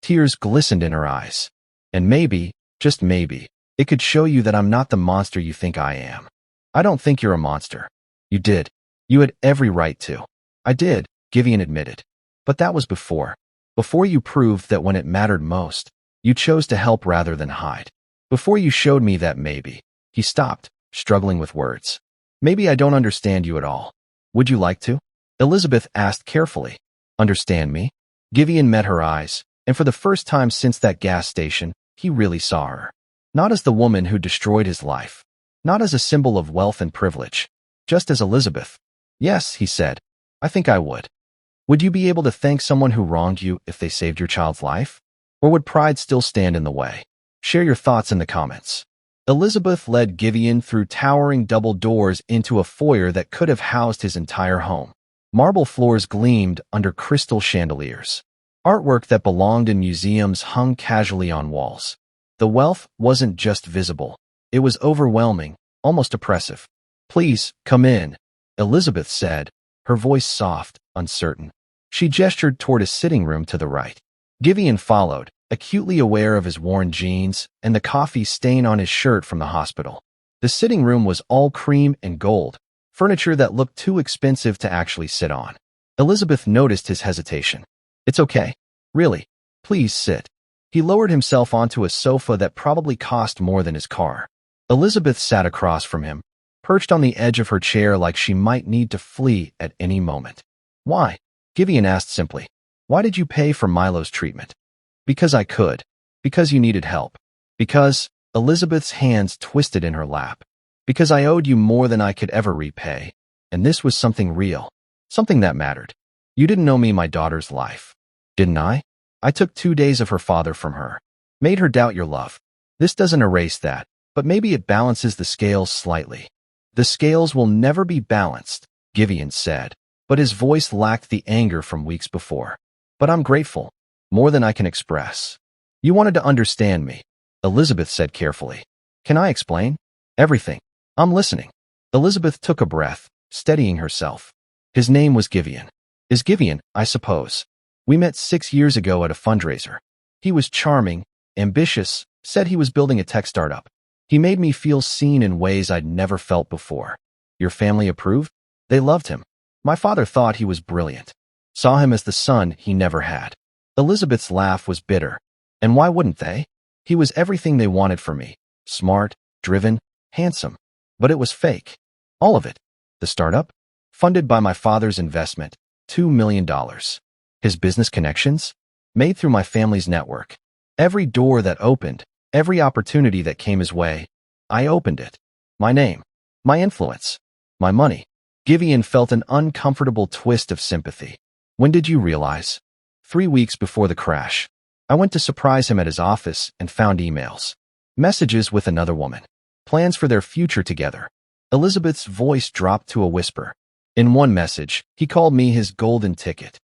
Tears glistened in her eyes. And maybe, just maybe, it could show you that I'm not the monster you think I am. I don't think you're a monster. You did. You had every right to. I did, Giveon admitted. But that was before. Before you proved that when it mattered most, you chose to help rather than hide. Before you showed me that maybe. He stopped, struggling with words. Maybe I don't understand you at all. Would you like to? Elizabeth asked carefully. Understand me? Giveon met her eyes, and for the first time since that gas station, he really saw her. Not as the woman who destroyed his life. Not as a symbol of wealth and privilege. Just as Elizabeth. Yes, he said. I think I would. Would you be able to thank someone who wronged you if they saved your child's life? Or would pride still stand in the way? Share your thoughts in the comments. Elizabeth led Giveon through towering double doors into a foyer that could have housed his entire home. Marble floors gleamed under crystal chandeliers. Artwork that belonged in museums hung casually on walls. The wealth wasn't just visible. It was overwhelming, almost oppressive. Please, come in, Elizabeth said, her voice soft, uncertain. She gestured toward a sitting room to the right. Giveon followed, acutely aware of his worn jeans and the coffee stain on his shirt from the hospital. The sitting room was all cream and gold, furniture that looked too expensive to actually sit on. Elizabeth noticed his hesitation. It's okay. Really. Please sit. He lowered himself onto a sofa that probably cost more than his car. Elizabeth sat across from him, perched on the edge of her chair like she might need to flee at any moment. Why? Giveon asked simply. Why did you pay for Milo's treatment? Because I could. Because you needed help. Because, Elizabeth's hands twisted in her lap. Because I owed you more than I could ever repay. And this was something real. Something that mattered. You didn't know me my daughter's life. Didn't I? I took 2 days of her father from her. Made her doubt your love. This doesn't erase that, but maybe it balances the scales slightly. The scales will never be balanced, Giveon said, but his voice lacked the anger from weeks before. But I'm grateful. More than I can express. You wanted to understand me, Elizabeth said carefully. Can I explain? Everything. I'm listening. Elizabeth took a breath, steadying herself. His name was Giveon. Is Giveon, I suppose. We met 6 years ago at a fundraiser. He was charming, ambitious, said he was building a tech startup. He made me feel seen in ways I'd never felt before. Your family approved? They loved him. My father thought he was brilliant. Saw him as the son he never had. Elizabeth's laugh was bitter. And why wouldn't they? He was everything they wanted for me. Smart, driven, handsome. But it was fake. All of it. The startup? Funded by my father's investment, $2 million. His business connections? Made through my family's network. Every door that opened, every opportunity that came his way, I opened it. My name. My influence. My money. Giveon felt an uncomfortable twist of sympathy. When did you realize? 3 weeks before the crash. I went to surprise him at his office and found emails. Messages with another woman. Plans for their future together. Elizabeth's voice dropped to a whisper. In one message, he called me his golden ticket.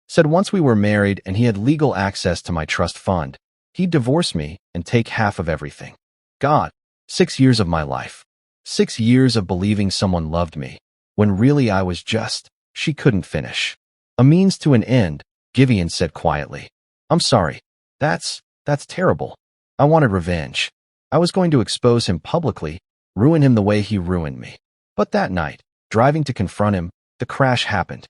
Said once we were married and he had legal access to my trust fund, he'd divorce me and take half of everything. God, 6 years of my life. 6 years of believing someone loved me, when really I was just, she couldn't finish. A means to an end, Giveon said quietly. I'm sorry. That's terrible. I wanted revenge. I was going to expose him publicly, ruin him the way he ruined me. But that night, driving to confront him, the crash happened.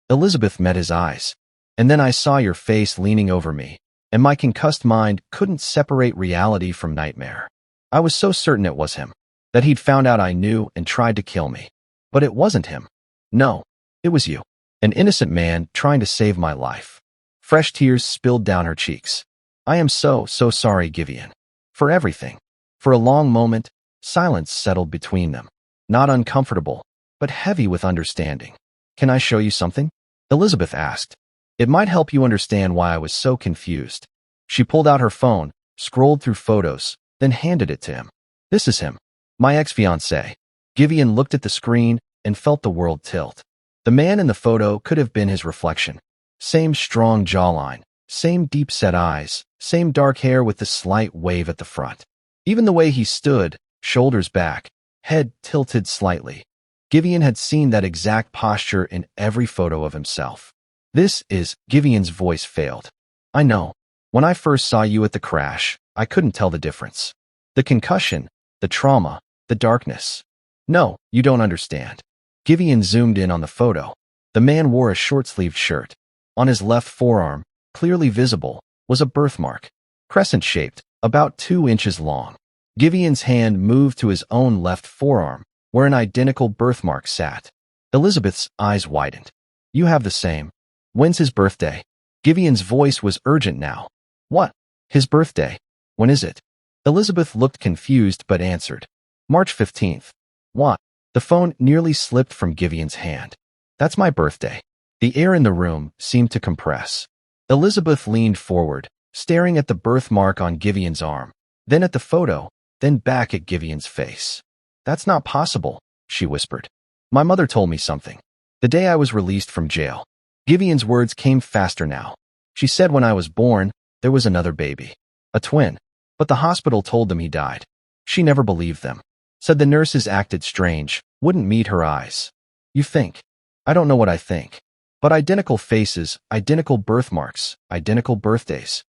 Elizabeth met his eyes. And then I saw your face leaning over me, and my concussed mind couldn't separate reality from nightmare. I was so certain it was him, that he'd found out I knew and tried to kill me. But it wasn't him. No, it was you. An innocent man trying to save my life. Fresh tears spilled down her cheeks. I am so sorry, Giveon. For everything. For a long moment, silence settled between them. Not uncomfortable, but heavy with understanding. Can I show you something? Elizabeth asked. It might help you understand why I was so confused. She pulled out her phone, scrolled through photos, then handed it to him. This is him. My ex-fiancé. Giveon looked at the screen and felt the world tilt. The man in the photo could have been his reflection. Same strong jawline, same deep-set eyes, same dark hair with the slight wave at the front. Even the way he stood, shoulders back, head tilted slightly. Giveon had seen that exact posture in every photo of himself. This is, Giveon's voice failed. I know. When I first saw you at the crash, I couldn't tell the difference. The concussion, the trauma, the darkness. No, you don't understand. Giveon zoomed in on the photo. The man wore a short-sleeved shirt. On his left forearm, clearly visible, was a birthmark. Crescent-shaped, about 2 inches long. Giveon's hand moved to his own left forearm, where an identical birthmark sat. Elizabeth's eyes widened. You have the same. When's his birthday? Giveon's voice was urgent now. What? His birthday? When is it? Elizabeth looked confused but answered. March 15th. What? The phone nearly slipped from Giveon's hand. That's my birthday. The air in the room seemed to compress. Elizabeth leaned forward, staring at the birthmark on Giveon's arm, then at the photo, then back at Giveon's face. That's not possible, she whispered. My mother told me something. The day I was released from jail. Giveon's words came faster now. She said when I was born, there was another baby. A twin. But the hospital told them he died. She never believed them. Said the nurses acted strange, wouldn't meet her eyes. You think. I don't know what I think. But identical faces, identical birthmarks, identical birthdays.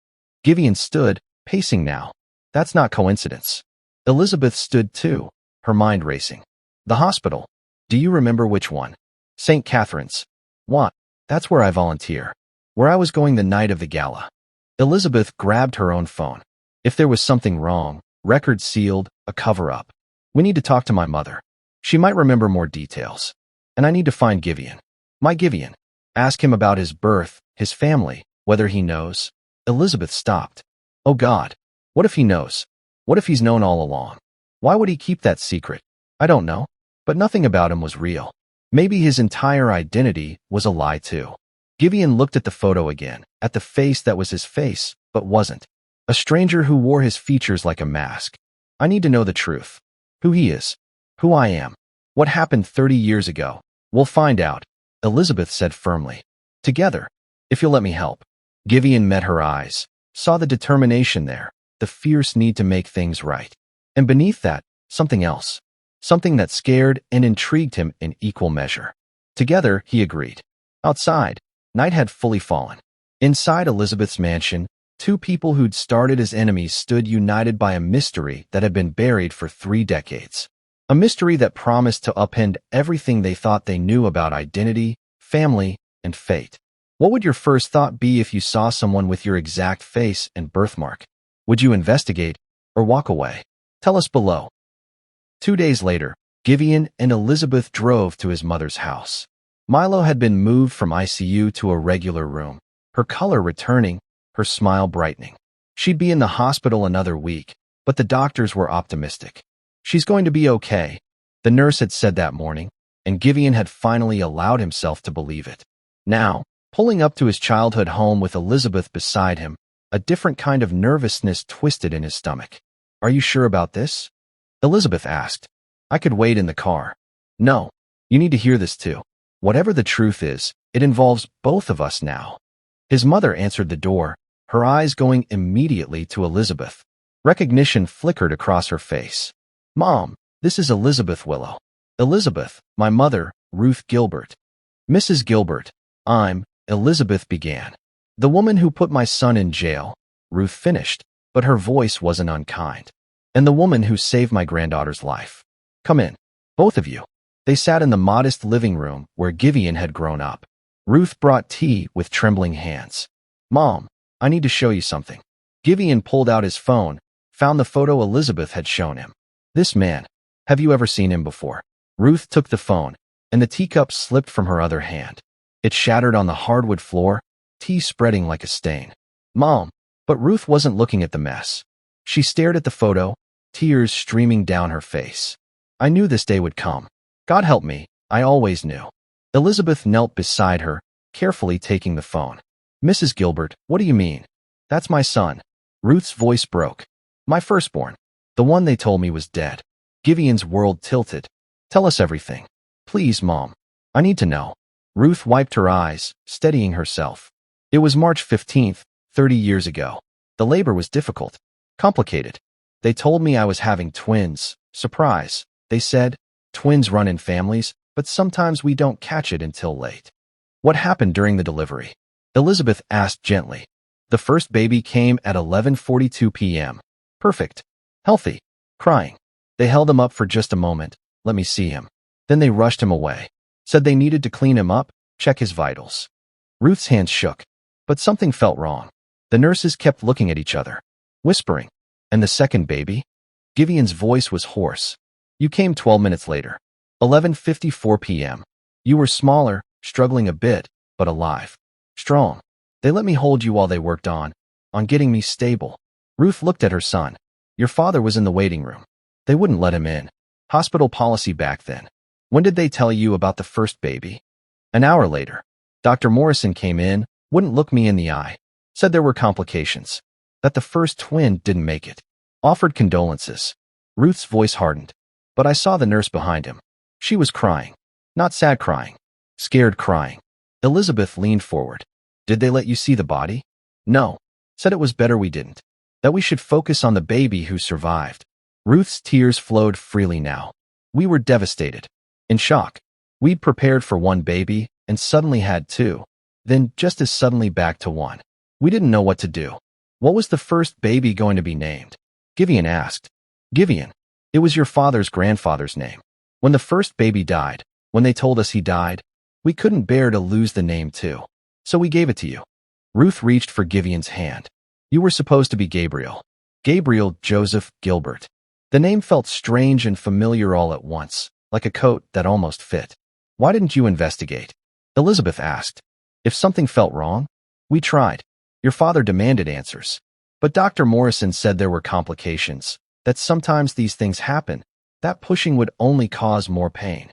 Giveon stood, pacing now. That's not coincidence. Elizabeth stood too, her mind racing. The hospital. Do you remember which one? St. Catherine's. What? That's where I volunteer. Where I was going the night of the gala. Elizabeth grabbed her own phone. If there was something wrong, record sealed, a cover-up. We need to talk to my mother. She might remember more details. And I need to find Giveon. My Giveon. Ask him about his birth, his family, whether he knows. Elizabeth stopped. Oh God. What if he knows? What if he's known all along? Why would he keep that secret? I don't know. But nothing about him was real. Maybe his entire identity was a lie too. Giveon looked at the photo again, at the face that was his face, but wasn't. A stranger who wore his features like a mask. I need to know the truth. Who he is. Who I am. What happened 30 years ago. We'll find out, Elizabeth said firmly. Together. If you'll let me help. Giveon met her eyes, saw the determination there, the fierce need to make things right. And beneath that, something else. Something that scared and intrigued him in equal measure. Together, he agreed. Outside, night had fully fallen. Inside Elizabeth's mansion, two people who'd started as enemies stood united by a mystery that had been buried for 3 decades. A mystery that promised to upend everything they thought they knew about identity, family, and fate. What would your first thought be if you saw someone with your exact face and birthmark? Would you investigate or walk away? Tell us below. 2 days later, Giveon and Elizabeth drove to his mother's house. Milo had been moved from ICU to a regular room, her color returning, her smile brightening. She'd be in the hospital another week, but the doctors were optimistic. She's going to be okay, the nurse had said that morning, and Giveon had finally allowed himself to believe it. Now, pulling up to his childhood home with Elizabeth beside him, a different kind of nervousness twisted in his stomach. Are you sure about this? Elizabeth asked. I could wait in the car. No, you need to hear this too. Whatever the truth is, it involves both of us now. His mother answered the door, her eyes going immediately to Elizabeth. Recognition flickered across her face. Mom, this is Elizabeth Willow. Elizabeth, my mother, Ruth Gilbert. Mrs. Gilbert, I'm, Elizabeth began. The woman who put my son in jail, Ruth finished, but her voice wasn't unkind. And the woman who saved my granddaughter's life. Come in, both of you. They sat in the modest living room where Giveon had grown up. Ruth brought tea with trembling hands. Mom, I need to show you something. Giveon pulled out his phone, found the photo Elizabeth had shown him. This man, have you ever seen him before? Ruth took the phone, and the teacup slipped from her other hand. It shattered on the hardwood floor, tea spreading like a stain. Mom, but Ruth wasn't looking at the mess. She stared at the photo, tears streaming down her face. I knew this day would come. God help me, I always knew. Elizabeth knelt beside her, carefully taking the phone. Mrs. Gilbert, what do you mean? That's my son. Ruth's voice broke. My firstborn. The one they told me was dead. Giveon's world tilted. Tell us everything. Please, Mom. I need to know. Ruth wiped her eyes, steadying herself. It was March 15th, 30 years ago. The labor was difficult. Complicated. They told me I was having twins. Surprise. They said, twins run in families, but sometimes we don't catch it until late. What happened during the delivery? Elizabeth asked gently. The first baby came at 11:42 p.m. Perfect. Healthy. Crying. They held him up for just a moment. Let me see him. Then they rushed him away. Said they needed to clean him up, check his vitals. Ruth's hands shook. But something felt wrong. The nurses kept looking at each other, whispering. And the second baby? Giveon's voice was hoarse. You came 12 minutes later. 11:54 p.m. You were smaller, struggling a bit, but alive. Strong. They let me hold you while they worked on getting me stable. Ruth looked at her son. Your father was in the waiting room. They wouldn't let him in. Hospital policy back then. When did they tell you about the first baby? An hour later. Dr. Morrison came in, wouldn't look me in the eye. Said there were complications. That the first twin didn't make it. Offered condolences. Ruth's voice hardened. But I saw the nurse behind him. She was crying. Not sad crying. Scared crying. Elizabeth leaned forward. Did they let you see the body? No. Said it was better we didn't. That we should focus on the baby who survived. Ruth's tears flowed freely now. We were devastated. In shock. We'd prepared for one baby and suddenly had two. Then just as suddenly back to one. We didn't know what to do. What was the first baby going to be named? Giveon asked. Giveon. It was your father's grandfather's name. When the first baby died, when they told us he died, We couldn't bear to lose the name too, so we gave it to you. Ruth reached for Giveon's hand. You were supposed to be Gabriel. Gabriel Joseph Gilbert. The name felt strange and familiar all at once, like a coat that almost fit. Why didn't you investigate? Elizabeth asked. If something felt wrong? We tried. Your father demanded answers. But Dr. Morrison said there were complications, that sometimes these things happen. That pushing would only cause more pain.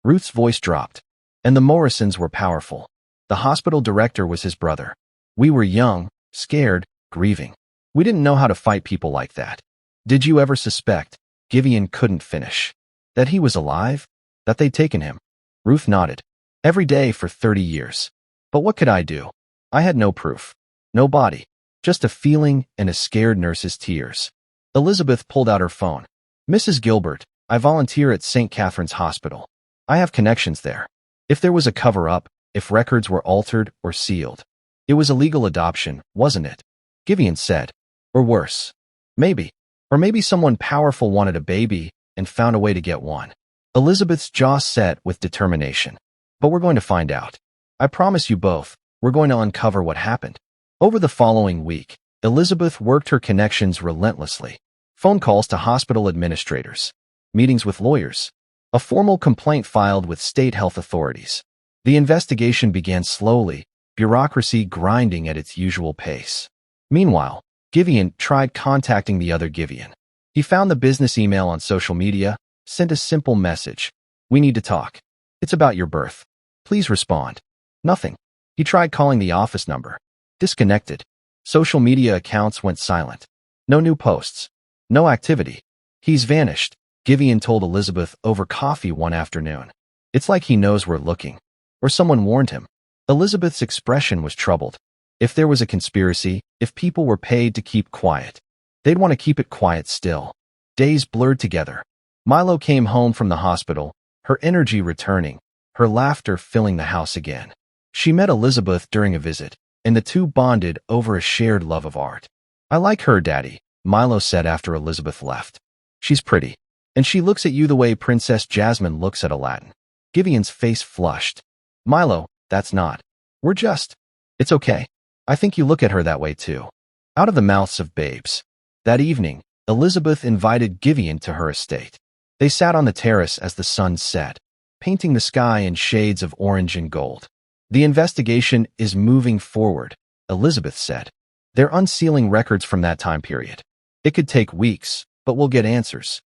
Ruth's voice dropped. And the Morrisons were powerful. The hospital director was his brother. We were young, scared, grieving. We didn't know how to fight people like that. Did you ever suspect? Giveon couldn't finish. That he was alive? That they'd taken him? Ruth nodded. Every day for 30 years. But what could I do? I had no proof. No body. Just a feeling and a scared nurse's tears. Elizabeth pulled out her phone. Mrs. Gilbert, I volunteer at St. Catherine's Hospital. I have connections there. If there was a cover-up, if records were altered or sealed. It was a legal adoption, wasn't it? Giveon said. Or worse. Maybe. Or maybe someone powerful wanted a baby and found a way to get one. Elizabeth's jaw set with determination. But we're going to find out. I promise you both, we're going to uncover what happened. Over the following week, Elizabeth worked her connections relentlessly. Phone calls to hospital administrators. Meetings with lawyers. A formal complaint filed with state health authorities. The investigation began slowly, bureaucracy grinding at its usual pace. Meanwhile, Giveon tried contacting the other Giveon. He found the business email on social media, sent a simple message. We need to talk. It's about your birth. Please respond. Nothing. He tried calling the office number. Disconnected. Social media accounts went silent. No new posts. No activity. He's vanished, Giveon told Elizabeth over coffee one afternoon. It's like he knows we're looking. Or someone warned him. Elizabeth's expression was troubled. If there was a conspiracy, if people were paid to keep quiet, they'd want to keep it quiet still. Days blurred together. Milo came home from the hospital, her energy returning, her laughter filling the house again. She met Elizabeth during a visit, and the two bonded over a shared love of art. I like her, Daddy, Milo said after Elizabeth left. She's pretty. And she looks at you the way Princess Jasmine looks at Aladdin. Giveon's face flushed. Milo, that's not. We're just. It's okay. I think you look at her that way too. Out of the mouths of babes. That evening, Elizabeth invited Giveon to her estate. They sat on the terrace as the sun set, painting the sky in shades of orange and gold. The investigation is moving forward, Elizabeth said. They're unsealing records from that time period. It could take weeks, but we'll get answers.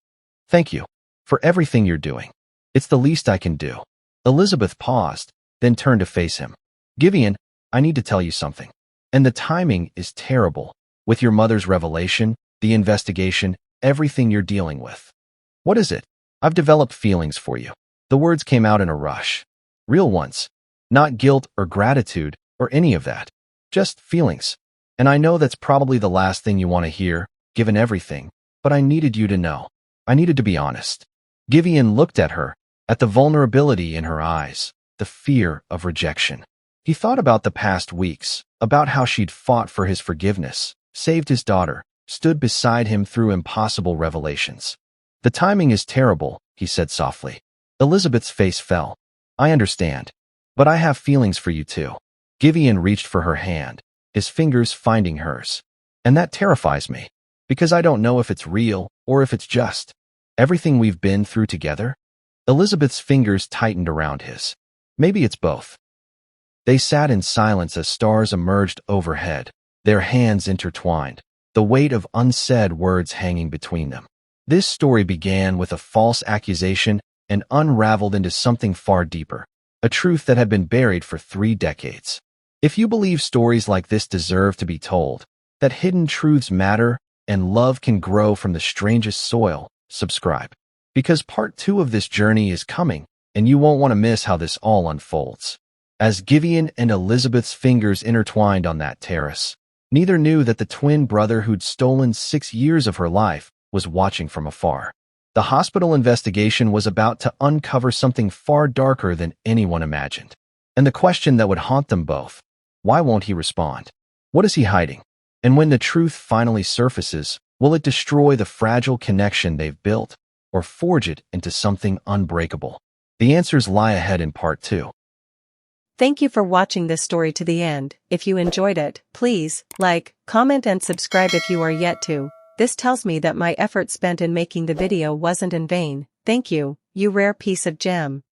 Thank you for everything you're doing. It's the least I can do. Elizabeth paused, then turned to face him. Giveon, I need to tell you something. And the timing is terrible. With your mother's revelation, the investigation, everything you're dealing with. What is it? I've developed feelings for you. The words came out in a rush. Real ones. Not guilt or gratitude or any of that. Just feelings. And I know that's probably the last thing you want to hear, given everything, but I needed you to know. I needed to be honest. Giveon looked at her, at the vulnerability in her eyes, the fear of rejection. He thought about the past weeks, about how she'd fought for his forgiveness, saved his daughter, stood beside him through impossible revelations. The timing is terrible, he said softly. Elizabeth's face fell. I understand. But I have feelings for you too. Giveon reached for her hand, his fingers finding hers. And that terrifies me. Because I don't know if it's real or if it's just everything we've been through together. Elizabeth's fingers tightened around his. Maybe it's both. They sat in silence as stars emerged overhead, their hands intertwined, the weight of unsaid words hanging between them. This story began with a false accusation and unraveled into something far deeper, a truth that had been buried for 3 decades. If you believe stories like this deserve to be told, that hidden truths matter, and love can grow from the strangest soil, subscribe. Because part 2 of this journey is coming, and you won't want to miss how this all unfolds. As Giveon and Elizabeth's fingers intertwined on that terrace, neither knew that the twin brother who'd stolen 6 years of her life was watching from afar. The hospital investigation was about to uncover something far darker than anyone imagined. And the question that would haunt them both, why won't he respond? What is he hiding? And when the truth finally surfaces, will it destroy the fragile connection they've built, or forge it into something unbreakable? The answers lie ahead in part 2. Thank you for watching this story to the end. If you enjoyed it, please like, comment and subscribe if you are yet to. This tells me that my effort spent in making the video wasn't in vain. Thank you, you rare piece of gem.